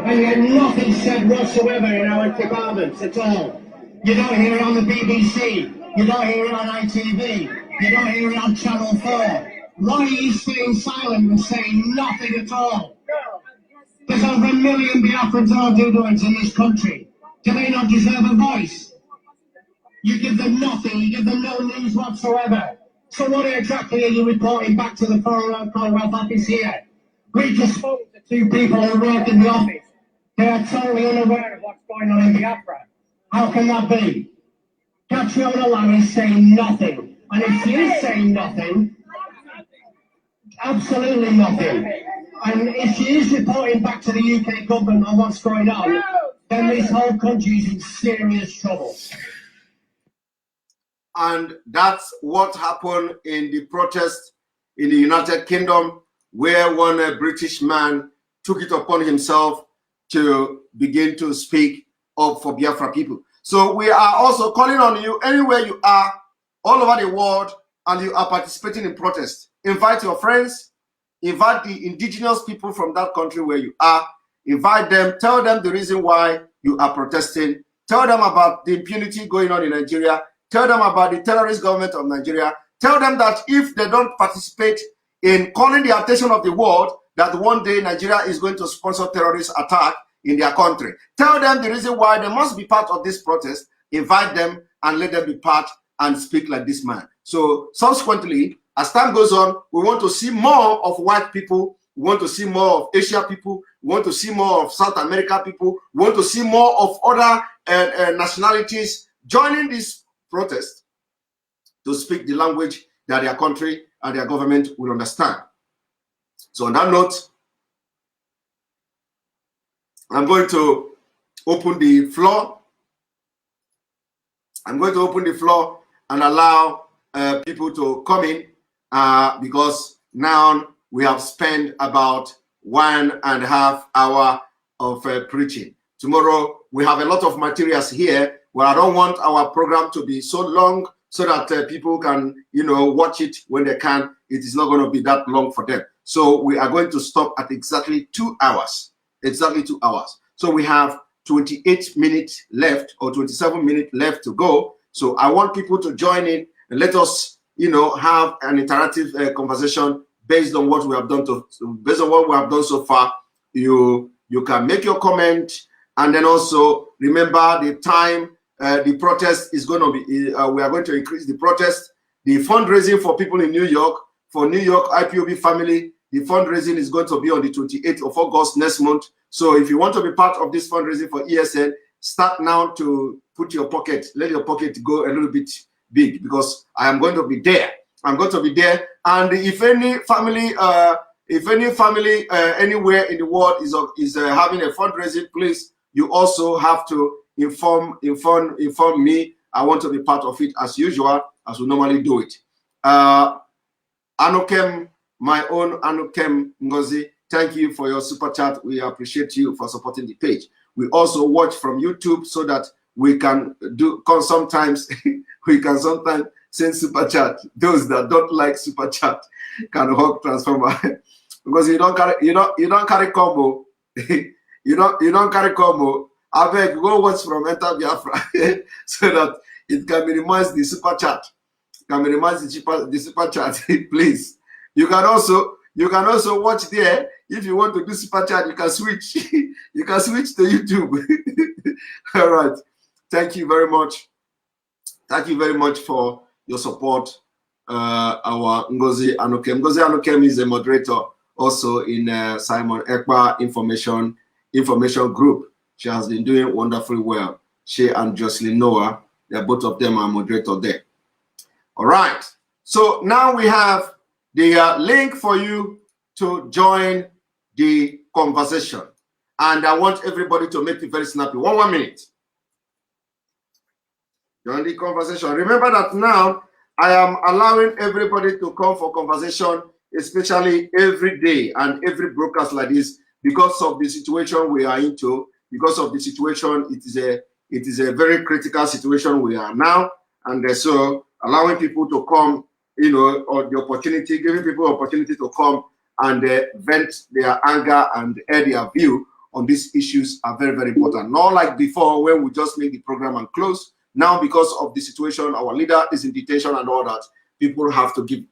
and yet nothing said whatsoever in our departments at all. You don't hear it on the BBC, you don't hear it on ITV, you don't hear it on Channel 4. Why are you staying silent and saying nothing at all? There's over 1 million Biafrans and Oduduwans in this country. Do they not deserve a voice? You give them nothing, you give them no news whatsoever. So what exactly are you reporting back to the Foreign Commonwealth Office here? We just spoke to 2 people who work in the office. They are totally unaware of what's going on in Biafra. How can that be? Catriona Lau is saying nothing. And if she is saying nothing, absolutely nothing. And if she is reporting back to the UK government on what's going on, then this whole country is in serious trouble. And that's what happened in the protest in the United Kingdom, where one British man took it upon himself to begin to speak up for Biafra people. So we are also calling on you anywhere you are, all over the world, and you are participating in protest. Invite your friends, invite the indigenous people from that country where you are, invite them, tell them the reason why you are protesting, tell them about the impunity going on in Nigeria, tell them about the terrorist government of Nigeria, tell them that if they don't participate in calling the attention of the world that one day Nigeria is going to sponsor terrorist attack in their country. Tell them the reason why they must be part of this protest, invite them and let them be part and speak like this man. So subsequently, as time goes on, we want to see more of white people, we want to see more of Asia people, we want to see more of South America people, we want to see more of other nationalities joining this protest to speak the language that their country and their government will understand. So on that note, I'm going to open the floor. I'm going to open the floor and allow people to come in because now we have spent about 1.5 hours of preaching. Tomorrow we have a lot of materials here where I don't want our program to be so long so that people can, watch it when they can. It is not going to be that long for them. So we are going to stop at exactly 2 hours. Exactly 2 hours. So we have 28 minutes left or 27 minutes left to go. So I want people to join in and let us, have an interactive conversation based on what we have done so far. You can make your comment, and then also remember the time the protest is going to be. We are going to increase the protest. The fundraising for people in New York, for New York IPOB family, the fundraising is going to be on the 28th of August next month. So if you want to be part of this fundraising for ESN, start now to put your pocket, let your pocket go a little bit big, because I am going to be there. I'm going to be there. And if any family anywhere in the world is having a fundraising, please, you also have to inform me. I want to be part of it as usual, as we normally do it. Anokem, my own Anokem Ngozi, thank you for your super chat. We appreciate you for supporting the page. We also watch from YouTube so that we can sometimes send super chat. Those that don't like super chat can hug transformer because you don't carry combo. you don't carry combo. I beg, go watch from Enter Biafra so that it can minimize the super chat. The super chat, please. You can also watch there. If you want to do super chat, you can switch. You can switch to YouTube. All right. Thank you very much. Thank you very much for your support. Our Ngozi Anokem. Ngozi Anokem is a moderator also in Simon Ekpa information group. She has been doing wonderfully well. She and Jocelyn Noah, both of them are moderator there. All right. So now we have the link for you to join the conversation. And I want everybody to make it very snappy. One minute. Join the conversation. Remember that now I am allowing everybody to come for conversation, especially every day and every broadcast like this, because of the situation we are into. Because of the situation, it is a very critical situation we are now, and so allowing people to come or the opportunity, giving people opportunity to come and vent their anger and air their view on these issues are very, very important. Not like before when we just make the program and close. Now, because of the situation, our leader is in detention and all that, people have to be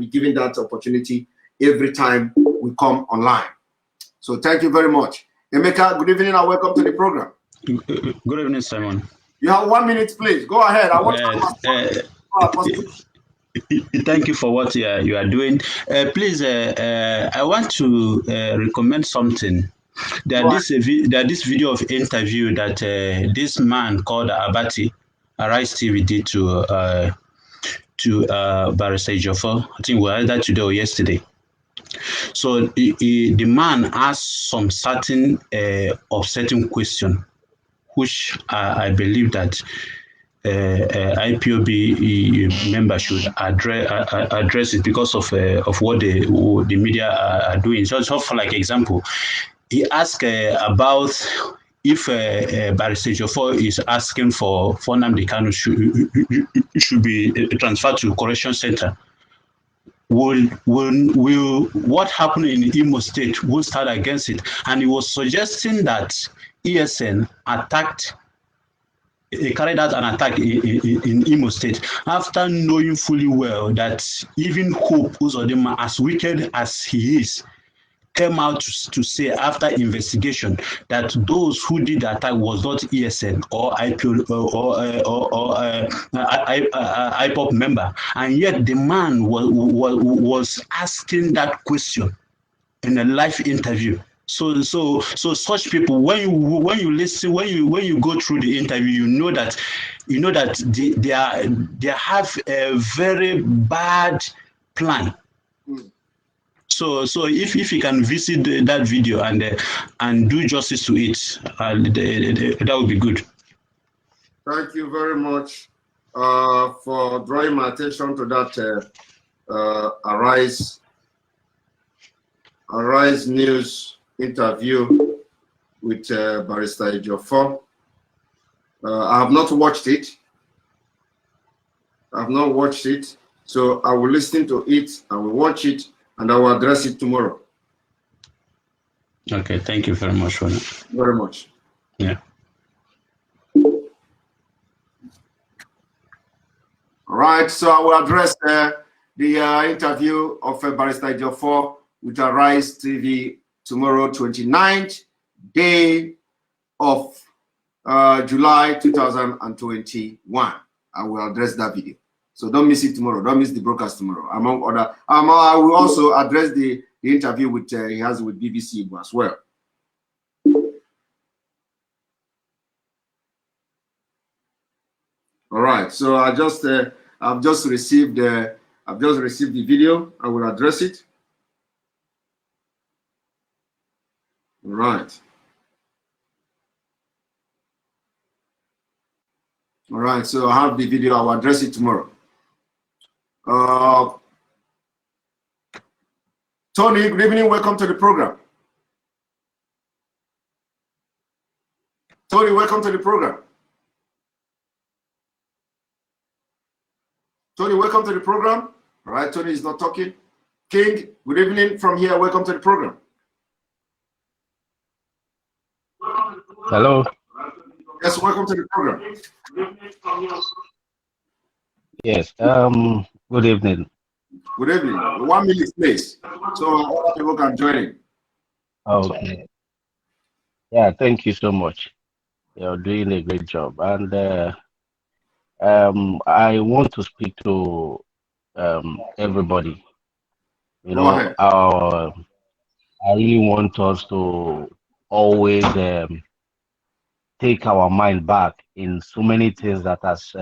given that opportunity every time we come online. So thank you very much. Emeka, good evening and welcome to the program. Good evening, Simon. You have 1 minute, please. Go ahead. I want Thank you for what you are doing. Please, I want to recommend something. This video of interview that this man called Abati, Arise TV, did to Barrister Ejiofor. I think we had that today or yesterday. So the man asked some certain upsetting question, which I believe that IPOB member should address it because of what the media are doing. So for like example, he asked about if Barrister Ejiofor is asking for Nnamdi Kanu should be transferred to correction center. Will what happened in Imo State will start against it? And he was suggesting that ESN carried out an attack in Imo State after knowing fully well that even Hope Uzodinma, as wicked as he is, came out to say after investigation that those who did the attack was not ESN or IPOP member, and yet the man was asking that question in a live interview. So such people, when you listen, when you go through the interview, you know that they have a very bad plan. So if you can visit that video and do justice to it, that would be good. Thank you very much for drawing my attention to that Arise News interview with Barrister Ejiofor. I have not watched it. So I will listen to it, I will watch it, and I will address it tomorrow. Okay, thank you very much for that. Very much. Yeah. All right, so I will address the interview of Barrister Ejiofor with Arise TV tomorrow, 29th day of July 2021. I will address that video. So don't miss it tomorrow. Don't miss the broadcast tomorrow. Among other, I will also address the interview with he has with BBC as well. All right. So I've just received the video. I will address it. All right. All right. So I have the video. I will address it tomorrow. Tony, good evening. Welcome to the program. Tony, welcome to the program. Tony, welcome to the program. All right, Tony is not talking. King, good evening from here. Welcome to the program. Hello. Yes, welcome to the program. Yes. Good evening. Good evening. 1 minute, please, so other people can join in. Okay. Yeah, thank you so much. You're doing a great job, and I want to speak to everybody. You Go know, ahead. I really want us to always take our mind back in so many things that has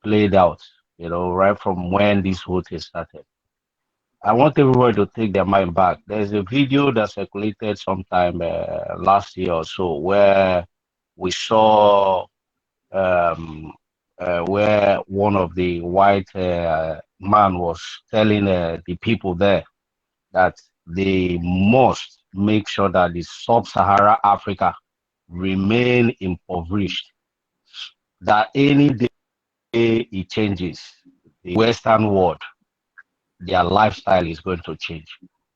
played out. You know, right from when this whole thing started. I want everybody to take their mind back. There's a video that circulated sometime last year or so where we saw where one of the white man was telling the people there that they must make sure that the sub-Saharan Africa remain impoverished, that any day it changes, the Western world, their lifestyle is going to change.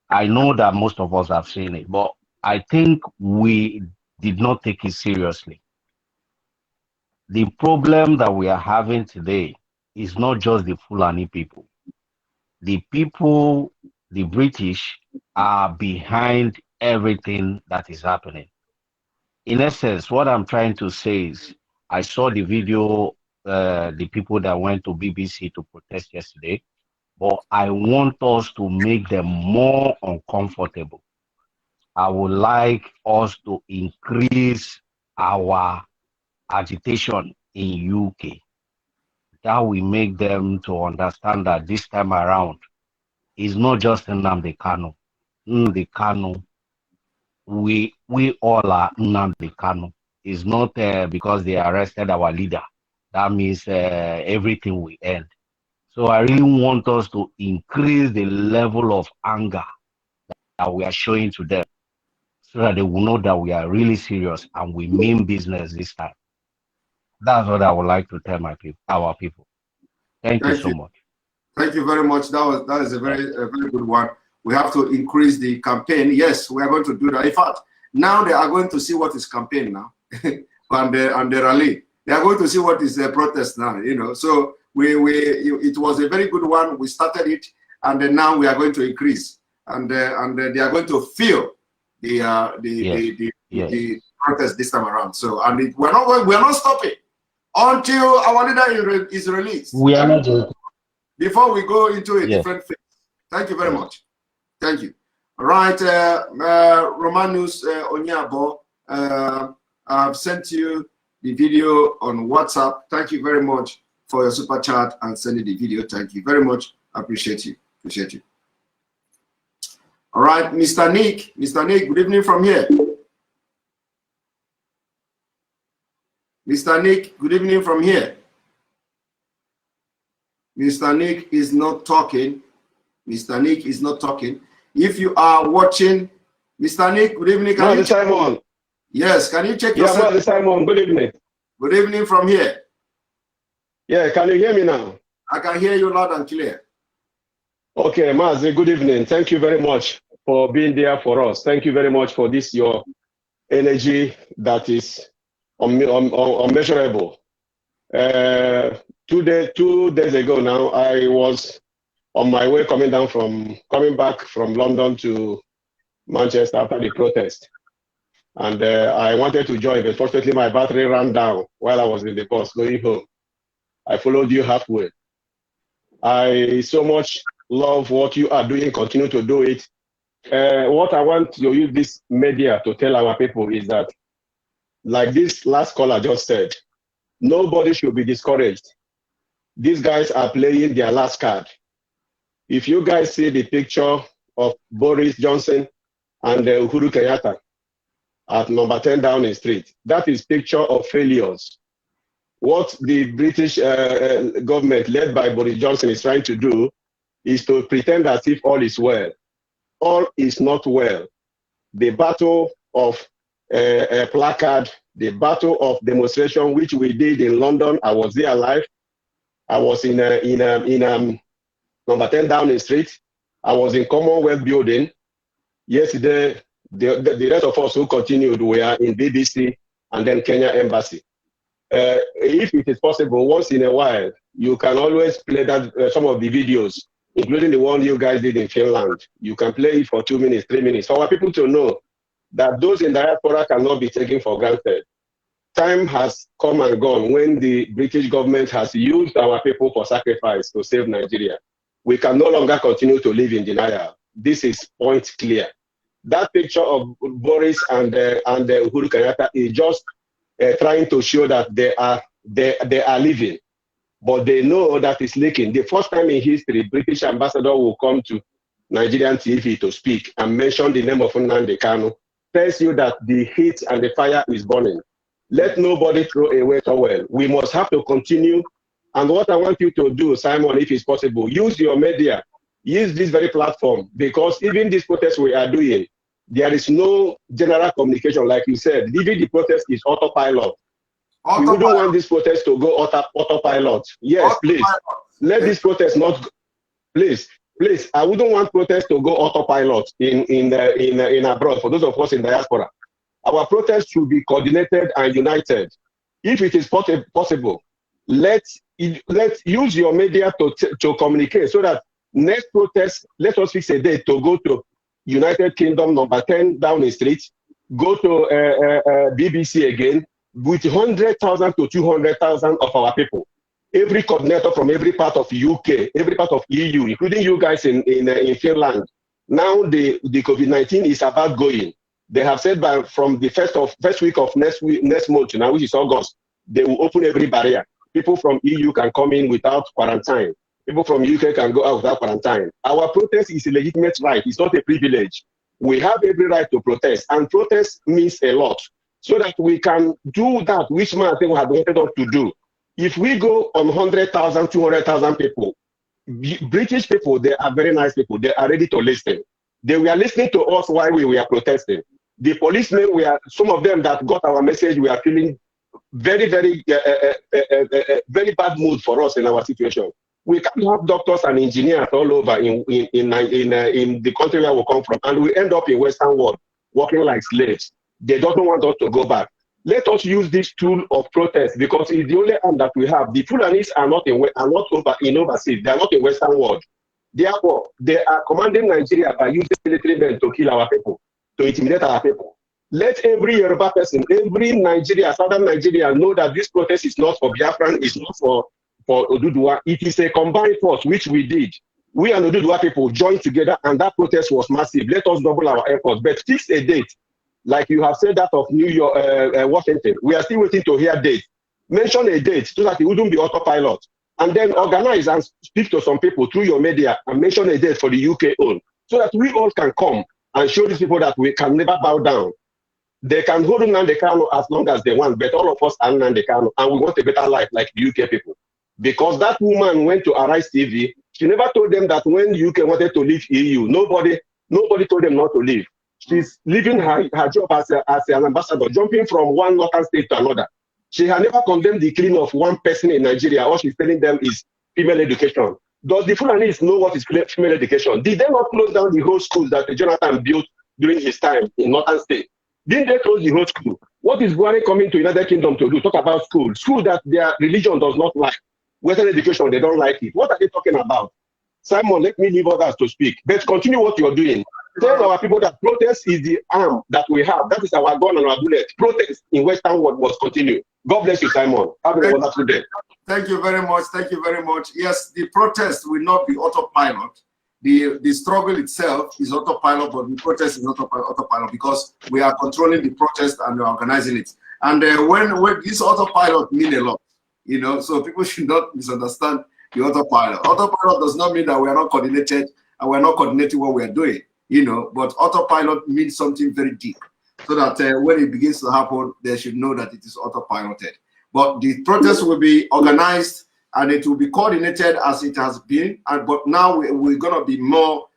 I know that most of us have seen it, but I think we did not take it seriously. The problem that we are having today is not just the Fulani people. The people, the British, are behind everything that is happening. In essence, what I'm trying to say is, I saw the video, the people that went to BBC to protest yesterday, but I want us to make them more uncomfortable. I would like us to increase our agitation in UK. That will make them to understand that this time around, it's not just Nnamdi Kanu. Nnamdi Kanu, we all are Nnamdi Kanu. It's not because they arrested our leader. That means everything will end. So I really want us to increase the level of anger that we are showing to them, so that they will know that we are really serious and we mean business this time. That's what I would like to tell our people. Thank you so much. Thank you very much. That is a very good one. We have to increase the campaign. Yes, we are going to do that. In fact, now they are going to see what is campaign now, and the rally. They are going to see what is the protest now. You know, so it was a very good one. We started it, and then now we are going to increase, and they are going to feel the protest this time around. So, and we're not stopping until our leader is released. We are not. Before we go into a different phase. Thank you very much. Thank you. All right, Romanus Onyabo, I've sent you the video on WhatsApp. Thank you very much for your super chat and sending the video. Thank you very much. I appreciate you. Appreciate you. All right, Mr. Nick. Mr. Nick, good evening from here. Mr. Nick, good evening from here. Mr. Nick is not talking. Mr. Nick is not talking. If you are watching, Mr. Nick, good evening. Can you Simon? Yes, can you check yourself? Yeah, Simon, good evening. Good evening from here. Yeah, can you hear me now? I can hear you loud and clear. Okay, Mazi, good evening. Thank you very much for being there for us. Thank you very much for this, your energy that is unmeasurable. 2 days ago now, I was on my way coming back from London to Manchester after the protest. And I wanted to join, but fortunately my battery ran down while I was in the bus going home. I followed you halfway. I so much love what you are doing, continue to do it. What I want to use this media to tell our people is that, like this last caller just said, nobody should be discouraged. These guys are playing their last card. If you guys see the picture of Boris Johnson and Uhuru Kenyatta at number 10 Downing Street, that is picture of failures. What the British government led by Boris Johnson is trying to do is to pretend as if all is well. All is not well. The battle of a placard, the battle of demonstration, which we did in London, I was there live. I was in number 10 Downing Street. I was in Commonwealth Building. Yesterday, the rest of us who continued were in BBC and then Kenya Embassy. If it is possible, once in a while, you can always play that some of the videos, including the one you guys did in Finland. You can play it for 2 minutes, 3 minutes, for our people to know that those in diaspora cannot be taken for granted. Time has come and gone when the British government has used our people for sacrifice to save Nigeria. We can no longer continue to live in denial. This is point clear. That picture of Boris and Uhuru Kenyatta is just trying to show that they are living, but they know that it's leaking. The first time in history, British ambassador will come to Nigerian TV to speak and mention the name of Nnamdi Kanu, tells you that the heat and the fire is burning. Let nobody throw away towel. We must have to continue. And what I want you to do, Simon, if it's possible, use your media, use this very platform, because even this protest we are doing, there is no general communication, like you said. Even the protest is autopilot. We wouldn't want this protest to go autopilot. Yes, please. Let this protest not go. Please, I wouldn't want protest to go autopilot in abroad. For those of us in diaspora, our protest should be coordinated and united. If it is possible, let's use your media to communicate so that next protest, let us fix a date to go to United Kingdom number 10 Downing Street, go to BBC again with 100,000 to 200,000 of our people. Every coordinator from every part of UK, every part of EU, including you guys in Finland. Now the COVID-19 is about going. They have said from the first week of next month now, which is August, they will open every barrier. People from EU can come in without quarantine. People from UK can go out without quarantine. Our protest is a legitimate right. It's not a privilege. We have every right to protest, and protest means a lot. So that we can do that which man I think we have wanted us to do. If we go on 100,000, 200,000 people, British people, they are very nice people. They are ready to listen. They were listening to us while we were protesting. The policemen some of them that got our message, we are feeling very, very, very bad mood for us in our situation. We can't have doctors and engineers all over in the country where we come from, and we end up in Western world working like slaves. They don't want us to go back. Let us use this tool of protest because it's the only arm that we have. The Fulanis are not in overseas. They are not in Western world. Therefore, they are commanding Nigeria by using military men to kill our people, to intimidate our people. Let every Yoruba person, every Nigeria, Southern Nigeria, know that this protest is not for Biafran, it's not for Oduduwa. It is a combined force, which we did. We and Oduduwa people joined together, and that protest was massive. Let us double our efforts, but fix a date. Like you have said that of New York, Washington. We are still waiting to hear date. Mention a date so that it wouldn't be autopilot. And then organize and speak to some people through your media and mention a date for the UK own. So that we all can come and show these people that we can never bow down. They can hold Nnamdi Kanu as long as they want, but all of us are Nnamdi Kanu and we want a better life like the UK people. Because that woman went to Arise TV, she never told them that when the UK wanted to leave EU, nobody told them not to leave. She's leaving her job as an ambassador, jumping from one northern state to another. She has never condemned the killing of one person in Nigeria. All she's telling them is female education. Does the Fulanis know what is female education? Did they not close down the whole schools that Jonathan built during his time in northern state? Didn't they close the whole school? What is Buhari coming to United Kingdom to do? Talk about school. School that their religion does not like. Western education, they don't like it. What are they talking about? Simon, let me leave others to speak. But continue what you're doing. Tell our people that protest is the arm that we have. That is our gun and our bullet. Protest in Western world must continue. God bless you, Simon. Have a wonderful day. Thank you very much. Thank you very much. Yes, the protest will not be autopilot. The struggle itself is autopilot, but the protest is not autopilot because we are controlling the protest and we are organizing it. And when this autopilot mean a lot, you know, so people should not misunderstand the autopilot. Autopilot does not mean that we are not coordinated and we are not coordinating what we are doing, you know, but autopilot means something very deep so that when it begins to happen, they should know that it is autopiloted. But the protest will be organized and it will be coordinated as it has been. But now we're going to be more,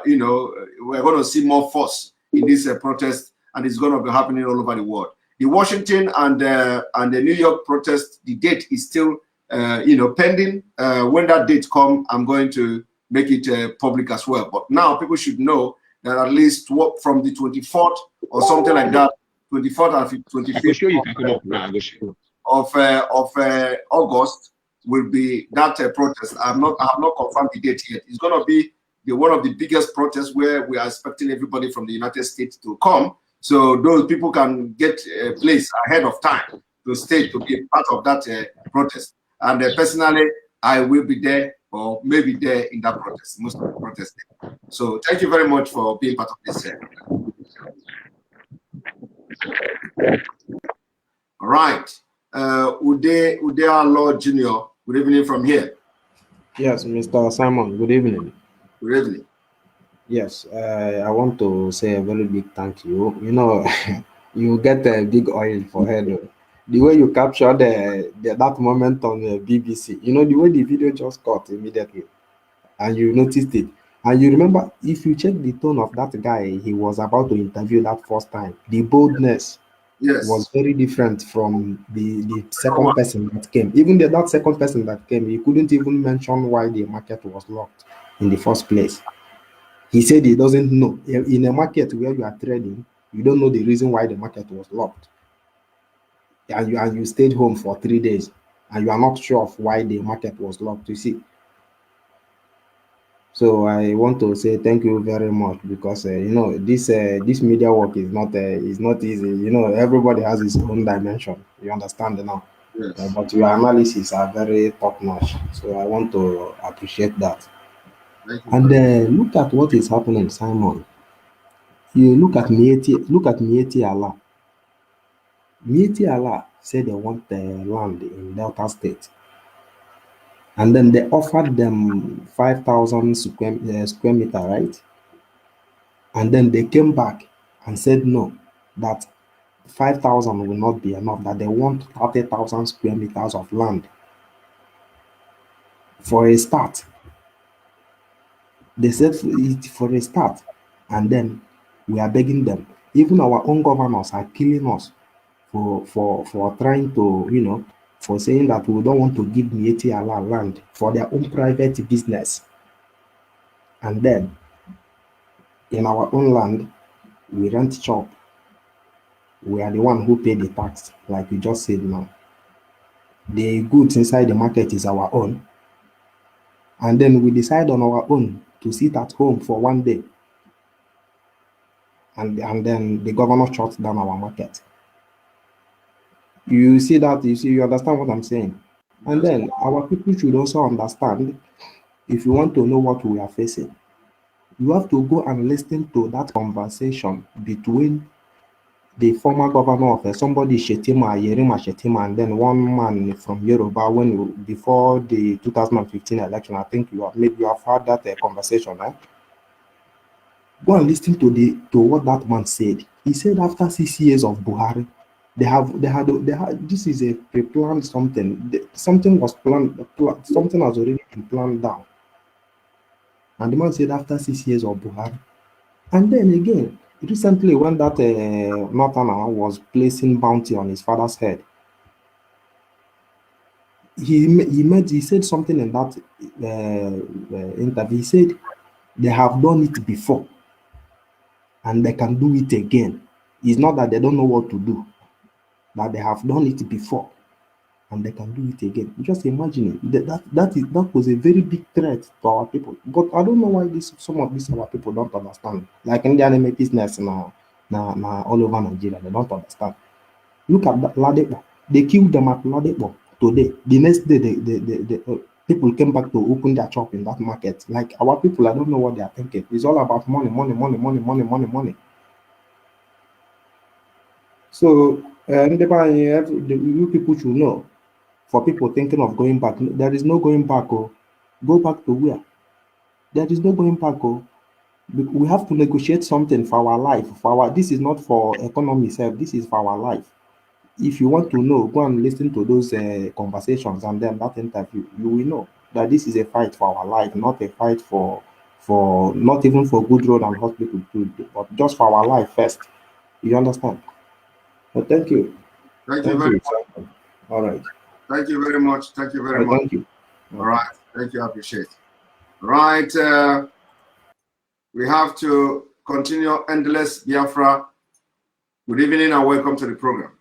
you know, we're going to see more force in this protest, and it's going to be happening all over the world. The Washington and the New York protest, the date is still, you know, pending. When that date comes, I'm going to make it public as well. But now people should know that at least from the 24th or something like that, 24th and 25th of August will be that protest. I have not confirmed the date yet. It's going to be one of the biggest protests where we are expecting everybody from the United States to come. So those people can get a place ahead of time to stay to be a part of that protest. And personally, I will be there or maybe there in that protest, most of the protest. So thank you very much for being part of this. All right. Udea Lord Jr., good evening from here. Yes, Mr. Simon, good evening. Good evening. Yes, I want to say a very big thank you. You know, you get a big oil for head. The way you captured that moment on the BBC, you know, the way the video just cut immediately, and you noticed it. And you remember, if you check the tone of that guy, he was about to interview that first time, the boldness, Yes. was very different from the second person that came. Even that second person that came, he couldn't even mention why the market was locked in the first place. He said he doesn't know. In a market where you are trading, you don't know the reason why the market was locked. And you stayed home for 3 days and you are not sure of why the market was locked, you see. So I want to say thank you very much because this media work is not easy. Everybody has his own dimension. You understand now? Yes. But your analysis are very top notch. So I want to appreciate that. Thank you. And look at what is happening, Simon. You look at Mieti Allah. Mieti Allah said they want land in Delta State. And then they offered them 5,000 square meter, right? And then they came back and said no, that 5,000 will not be enough, that they want 30,000 square meters of land for a start. They said for a start, and then we are begging them. Even our own governors are killing us for trying to, for saying that we don't want to give Mieti Allah land for their own private business. And then in our own land, we rent chop. We are the one who pay the tax, like you just said now. The goods inside the market is our own. And then we decide on our own to sit at home for 1 day. And then the governor shuts down our market. You see that, you understand what I'm saying? And then our people should also understand, if you want to know what we are facing, you have to go and listen to that conversation between the former governor of somebody Shetima, Yerima Shetima, and then one man from Yoruba before the 2015 election. I think you have heard that conversation, right? Go and listen to what that man said. He said after 6 years of Buhari, they had this is a pre-planned something. Something was planned. Something has already been planned down. And the man said after 6 years of Buhari, and then again, recently when that Northerner was placing bounty on his father's head, he said something in that interview. He said they have done it before and they can do it again. It's not that they don't know what to do, but they have done it before and they can do it again. Just imagine it. That was a very big threat to our people. But I don't know why some of these our people don't understand. Like in the anime business now all over Nigeria, they don't understand. Look at that Ladepo. They killed them at Ladepo today. The next day, the people came back to open their shop in that market. Like our people, I don't know what they are thinking. It's all about money, money, money, money, money, money, money. So, you people should know. For people thinking of going back, there is no going back. Oh, go back to where? There is no going back. Oh, we have to negotiate something for our life. This is not for economy itself. This is for our life. If you want to know, go and listen to those conversations and then that interview. You will know that this is a fight for our life, not a fight for not even for good road and hospital, but just for our life first. You understand? Well, thank you. Thank you very much. All right. Thank you very much. Thank you very much. Thank you. All right. Thank you. I appreciate it. Right. We have to continue. Endless Biafra. Good evening and welcome to the program.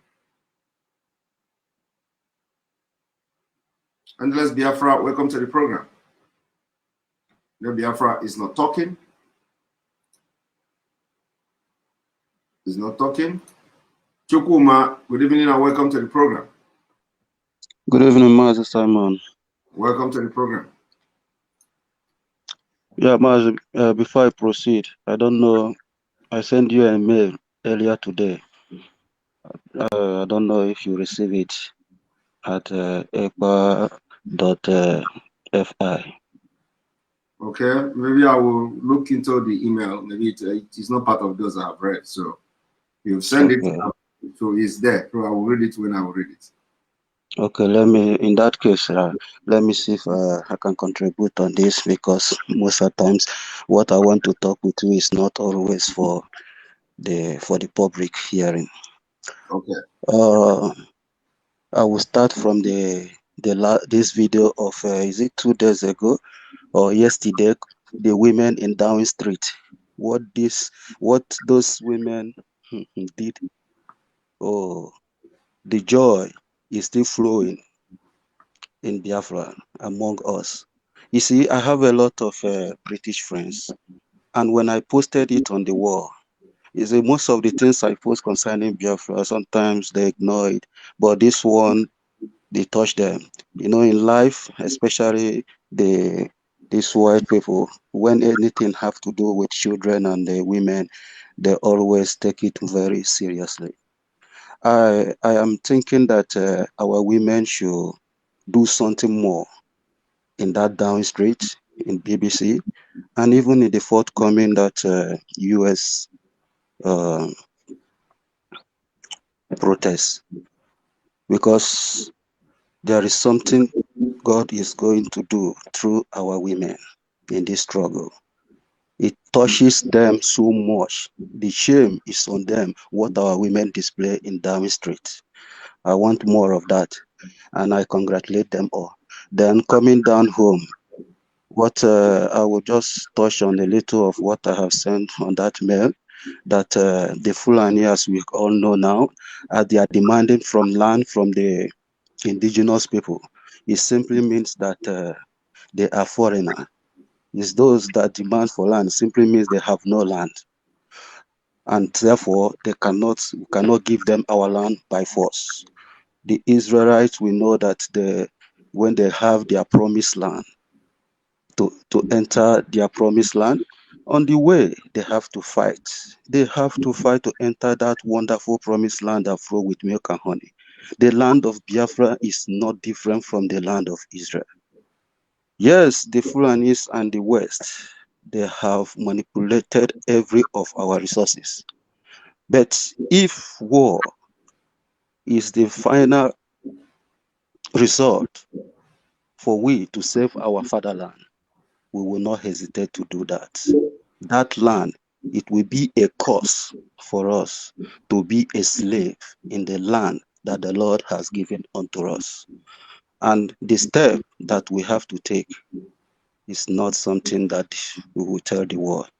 Endless Biafra, welcome to the program. No, Biafra is not talking. He's not talking. Chukuma, good evening and welcome to the program. Good evening, Master Simon. Welcome to the program. Yeah, Master, before I proceed, I don't know, I sent you a mail earlier today. I don't know if you receive it at ekpa.fi. Okay, maybe I will look into the email. Maybe it is not part of those I have read. So you send it, so it's there. So I will read it when I will read it. Okay, in that case, let me see if I can contribute on this, because most of the times what I want to talk with you is not always for the public hearing. Okay. I will start from this video of is it 2 days ago or yesterday? The women in Downing Street. What those women did. Oh, the joy is still flowing in Biafra among us. You see, I have a lot of British friends, and when I posted it on the wall, you see, most of the things I post concerning Biafra, sometimes they ignore it, but this one, they touch them. You know, in life, especially these white people, when anything have to do with children and the women, they always take it very seriously. I am thinking that our women should do something more in that down street in BBC, and even in the forthcoming that US protest, because there is something God is going to do through our women in this struggle. It touches them so much. The shame is on them, what our women display in Downing Street. I want more of that, and I congratulate them all. Then coming down home, what I will just touch on a little of what I have sent on that mail, that the Fulani, as we all know now, they are demanding from land from the indigenous people. It simply means that they are foreigner. It's those that demand for land simply means they have no land, and therefore we cannot give them our land by force. The Israelites, we know that when they have their promised land, to enter their promised land, on the way they have to fight. They have to fight to enter that wonderful promised land that flow with milk and honey. The land of Biafra is not different from the land of Israel. Yes, the Fulanis and the West, they have manipulated every of our resources. But if war is the final resort for we to save our fatherland, we will not hesitate to do that. That land, it will be a cause for us to be a slave in the land that the Lord has given unto us. And the step that we have to take is not something that we will tell the world.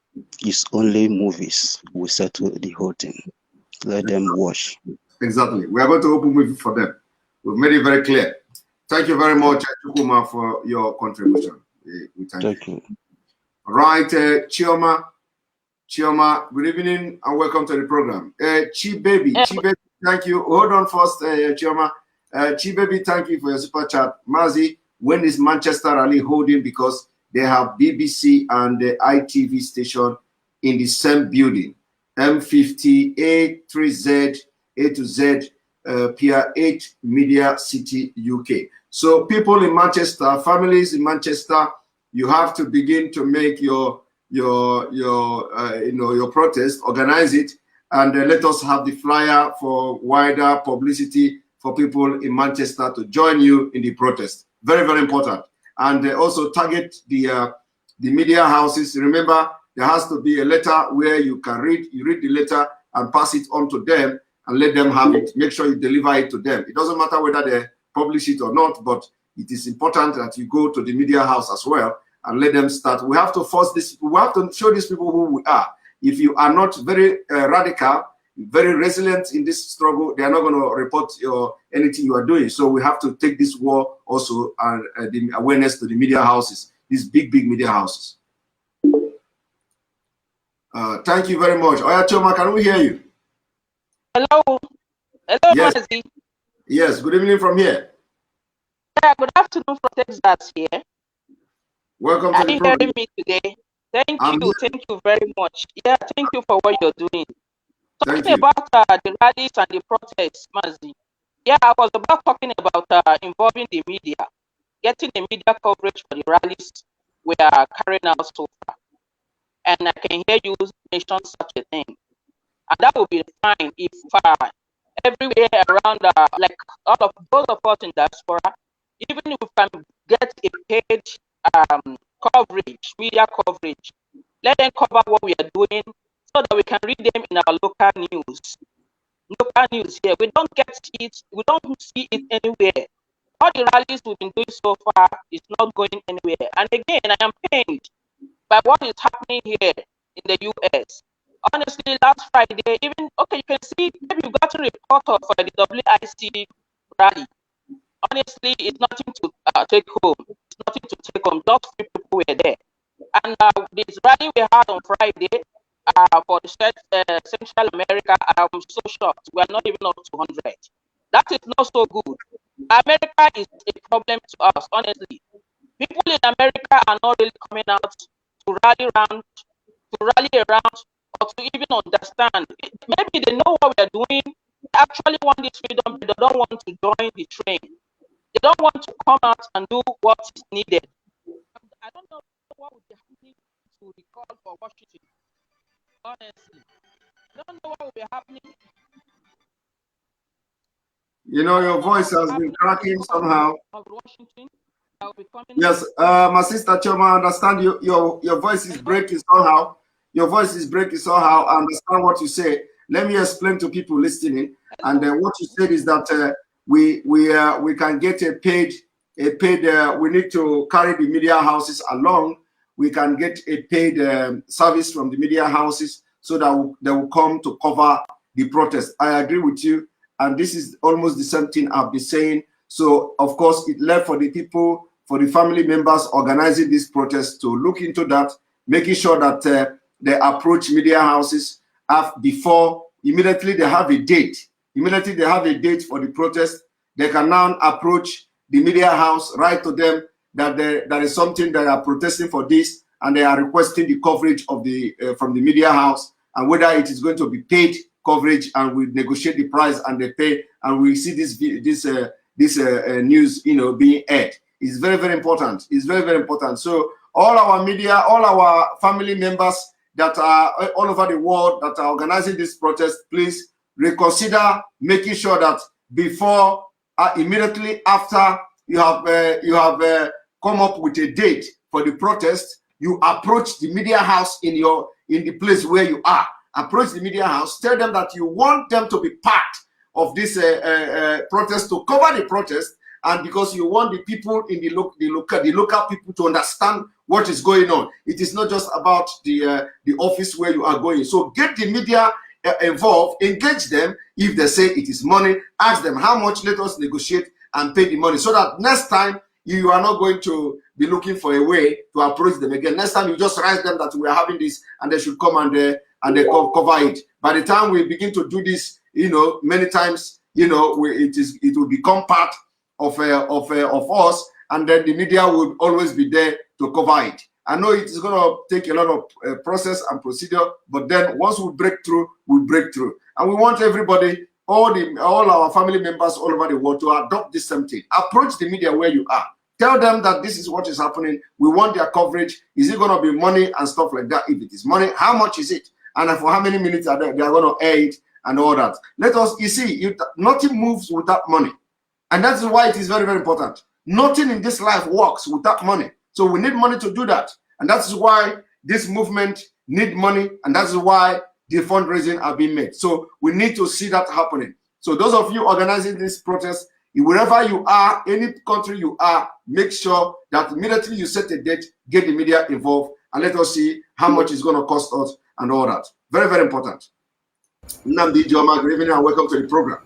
It's only movies will settle the whole thing. Let them watch. Exactly. We are going to open movie for them. We've made it very clear. Thank you very much, Chukuma, for your contribution. We thank you. Right, Chioma, good evening and welcome to the program. Chi Baby, thank you. Hold on first, Chioma. Chi Baby, thank you for your super chat. Mazi, when is Manchester Rally holding? Because they have BBC and the ITV station in the same building. M50 A3Z A to Z Pier 8 Media City, UK. So people in Manchester, families in Manchester, you have to begin to make your protest, organize it, and let us have the flyer for wider publicity for people in Manchester to join you in the protest. Very, very important. And also target the media houses. Remember, there has to be a letter where you can read the letter and pass it on to them and let them have it. Make sure you deliver it to them. It doesn't matter whether they publish it or not, but it is important that you go to the media house as well and let them start. We have to force this. We have to show these people who we are. If you are not very radical, very resilient in this struggle, they are not going to report anything you are doing. So we have to take this war also and the awareness to the media houses, these big media houses. Thank you very much. Oya Choma, can we hear you? Hello. Yes. Mazi. Yes, good evening from here. Yeah, good afternoon from Texas here. Welcome to the program. Are you hearing me today? Thank you very much. Yeah, thank you for what you're doing. Talking about the rallies and the protests, Mazi. Yeah, I was about talking about involving the media, getting the media coverage for the rallies we are carrying out so far. And I can hear you mention such a thing. And that would be fine if everywhere around, like all of those of us in diaspora, even if we can get a paid coverage, media coverage, let them cover what we are doing so that we can read them in our local news. local news here. We don't get it. We don't see it anywhere. All the rallies we've been doing so far is not going anywhere. And again, I am pained by what is happening here in the US. Honestly, last Friday, even, okay, you can see, maybe you got a reporter for the WIC rally. Honestly, it's nothing to take home. It's nothing to take home. Just few people were there. And this rally we had on Friday for the Central America, I'm so shocked. We are not even up to 100. That is not so good. America is a problem to us, honestly. People in America are not really coming out to rally around, or to even understand. Maybe they know what we are doing. They actually want this freedom, but they don't want to join the train. They don't want to come out and do what is needed. I don't know what would be happening to the call for Washington. Honestly, I don't know what will be happening. You know, your voice has been cracking somehow. Yes, my sister Choma, I understand you. Your voice is breaking somehow. Your voice is breaking somehow. I understand what you say. Let me explain to people listening. And what you said is that we can get a paid. We need to carry the media houses along. We can get a paid service from the media houses so that they will come to cover the protest. I agree with you. And this is almost the same thing I've been saying. So, of course, it left for the people, for the family members organizing this protest to look into that, making sure that they approach media houses before immediately they have a date. Immediately they have a date for the protest, they can now approach the media house, write to them that there is something that are protesting for this, and they are requesting the coverage of the from the media house, and whether it is going to be paid coverage, and we negotiate the price and they pay, and we see this news, you know, being aired. It's very, very important. It's very, very important. So all our media, all our family members that are all over the world that are organizing this protest, please reconsider making sure that before, immediately after you have come up with a date for the protest, you approach the media house in the place where you are. Approach the media house, tell them that you want them to be part of this protest, to cover the protest, and because you want the people in the local people to understand what is going on. It is not just about the office where you are going. So get the media involved, engage them. If they say it is money, ask them how much, let us negotiate and pay the money, so that next time you are not going to be looking for a way to approach them again. Next time you just write them that we are having this and they should come and they cover it. By the time we begin to do this, you know, many times, you know, it will become part of us, and then the media will always be there to cover it. I know it is going to take a lot of process and procedure, but then once we break through, we break through, and we want everybody, all our family members all over the world, to adopt this same thing. Approach the media where you are. Tell them that this is what is happening. We want their coverage. Is it going to be money and stuff like that? If it is money, how much is it? And for how many minutes are they are going to air it and all that? Let us, you see, nothing moves without money. And that's why it is very, very important. Nothing in this life works without money. So we need money to do that. And that's why this movement need money. And that's why the fundraising are being made. So we need to see that happening. So those of you organizing this protest, wherever you are, any country you are, make sure that immediately you set a date, get the media involved, and let us see how much it's going to cost us and all that. Very, very important. Nnamdi Dioma, good evening and welcome to the program.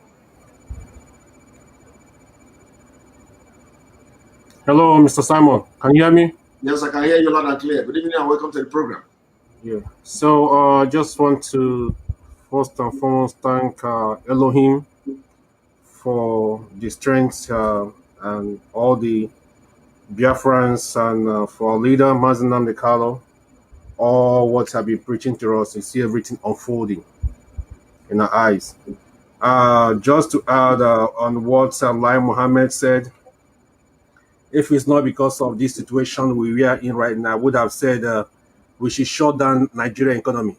Hello, Mr. Simon. Can you hear me? Yes, I can hear you loud and clear. Good evening and welcome to the program. Yeah. So just want to first and foremost thank Elohim for the strength and all the Biafrans, and for our leader, Mazen Namdekalo, all what have been preaching to us, and see everything unfolding in our eyes. Just to add on what Lai Mohammed said, if it's not because of this situation we are in right now, I would have said we should shut down Nigerian economy.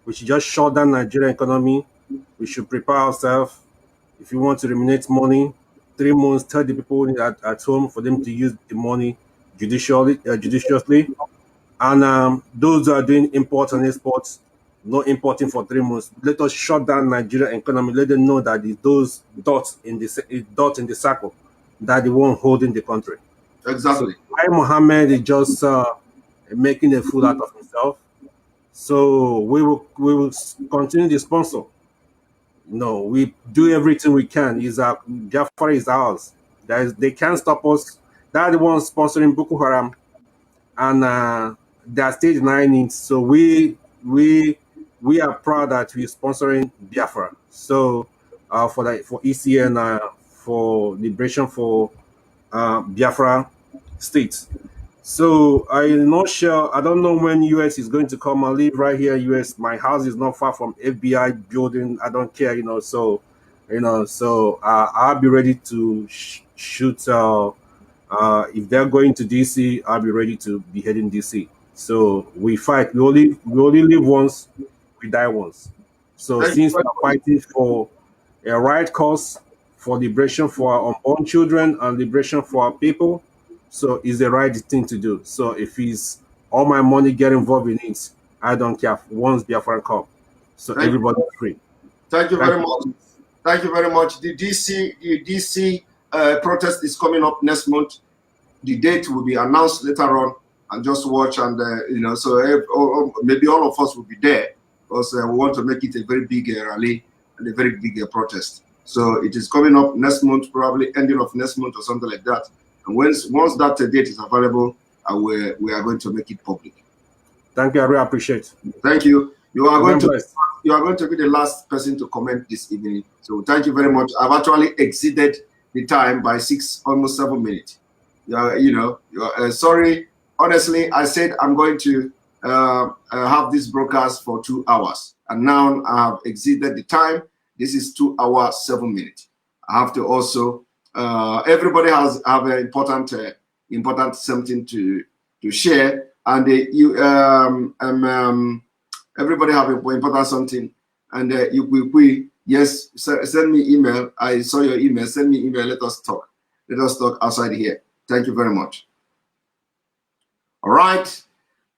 We should just shut down Nigerian economy. We should prepare ourselves. If you want to eliminate money, 3 months, tell the people at home for them to use the money judiciously. And those who are doing imports and exports, no importing for 3 months. Let us shut down Nigerian economy. Let them know that it's those dots in the circle that the one holding the country. Exactly. So Mohammed is just making a fool out of himself. So we will continue to sponsor. No, we do everything we can. Biafra is ours. They can't stop us. They're the ones sponsoring Boko Haram, and they are still denying it. So we are proud that we're sponsoring Biafra. So for ECN, for liberation for Biafra states. So I'm not sure. I don't know when US is going to come. I live right here, US. My house is not far from FBI building. I don't care, So, I'll be ready to shoot. If they're going to DC, I'll be ready to be heading DC. So we fight. We only live once. We die once. So since we're fighting for a right cause, for liberation for our unborn children and liberation for our people, so it's the right thing to do. So if it's all my money get involved in it, I don't care. Once Biafra come, so everybody's free. Thank you very much. Thank you very much. The DC protest is coming up next month. The date will be announced later on, and just watch, and so maybe all of us will be there, because we want to make it a very big rally and a very big protest. So it is coming up next month, probably ending of next month or something like that. And once that date is available, we are going to make it public. Thank you. I really appreciate it. Thank you. You are going to be the last person to comment this evening. So thank you very much. I've actually exceeded the time by almost 7 minutes. Sorry. Honestly, I said I'm going to have this broadcast for 2 hours, and now I have exceeded the time. This is 2 hours 7 minutes. I have to also. Everybody have an important something to share, and everybody have an important something, and yes, send me email. I saw your email. Send me email. Let us talk outside here. Thank you very much. All right.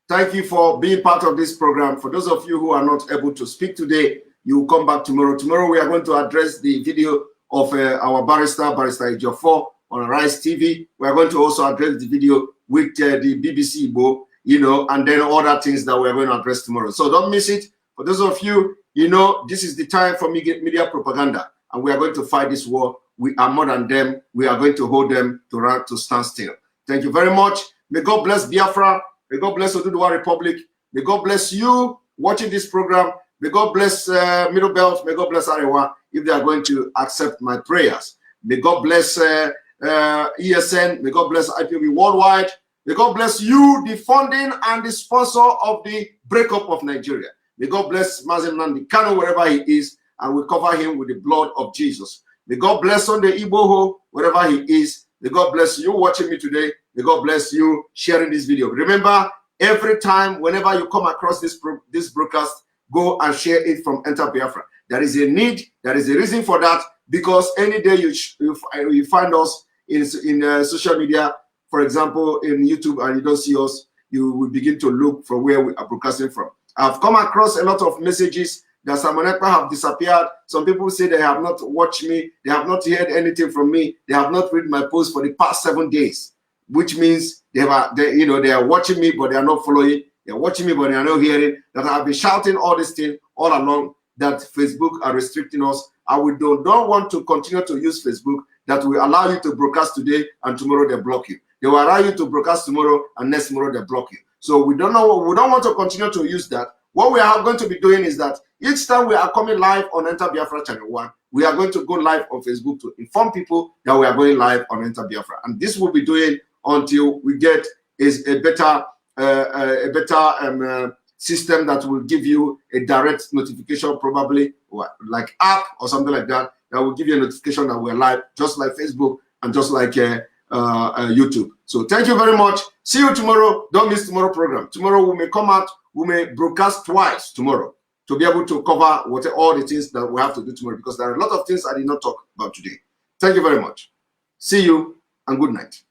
Thank you for being part of this program. For those of you who are not able to speak today, you will come back tomorrow. Tomorrow we are going to address the video of our barrister Ejiofor on Rise TV. We are going to also address the video with the BBC Igbo, and then other things that we are going to address tomorrow. So don't miss it. For those of you, this is the time for media propaganda, and we are going to fight this war. We are more than them. We are going to hold them to stand still. Thank you very much. May God bless Biafra. May God bless Oduduwa Republic. May God bless you watching this program. May God bless Middle Belt. May God bless Arewa if they are going to accept my prayers. May God bless ESN. May God bless IPB Worldwide. May God bless you, the funding and the sponsor of the breakup of Nigeria. May God bless Mazi Nnamdi Kanu wherever he is, and we cover him with the blood of Jesus. May God bless Sunday Igboho wherever he is. May God bless you watching me today. May God bless you sharing this video. Remember, every time, whenever you come across this broadcast, go and share it from Enter Biafra. There is a need, there is a reason for that, because any day you find us in social media, for example, in YouTube, and you don't see us, you will begin to look for where we are broadcasting from. I've come across a lot of messages that Simon Ekpa have disappeared. Some people say they have not watched me, they have not heard anything from me, they have not read my post for the past 7 days, which means they are watching me, but they are not following. They are watching me, but they are not hearing. That I have been shouting all these things all along, that Facebook are restricting us, and we don't want to continue to use Facebook, that will allow you to broadcast today and tomorrow they block you. They will allow you to broadcast tomorrow and next tomorrow they block you. So we don't want to continue to use that. What we are going to be doing is that each time we are coming live on Enter Biafra Channel 1, we are going to go live on Facebook to inform people that we are going live on Enter Biafra. And this will be doing until we get a better system that will give you a direct notification, probably like app or something like that, that will give you a notification that we're live, just like Facebook and just like YouTube. So thank you very much. See you tomorrow. Don't miss tomorrow program. Tomorrow we may come out, we may broadcast twice tomorrow to be able to cover all the things that we have to do tomorrow, because there are a lot of things I did not talk about today. Thank you very much. See you and good night.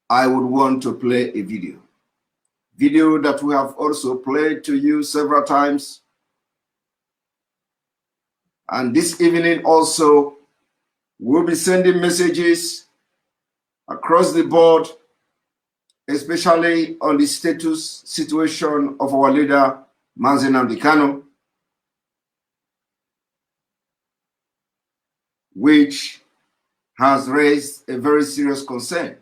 I would want to play a video. Video that we have also played to you several times. And this evening also, we'll be sending messages across the board, especially on the status situation of our leader, Nnamdi Kanu, which has raised a very serious concern.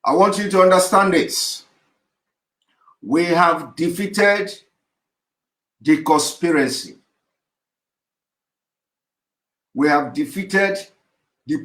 I want you to understand this. We have defeated the conspiracy. We have defeated the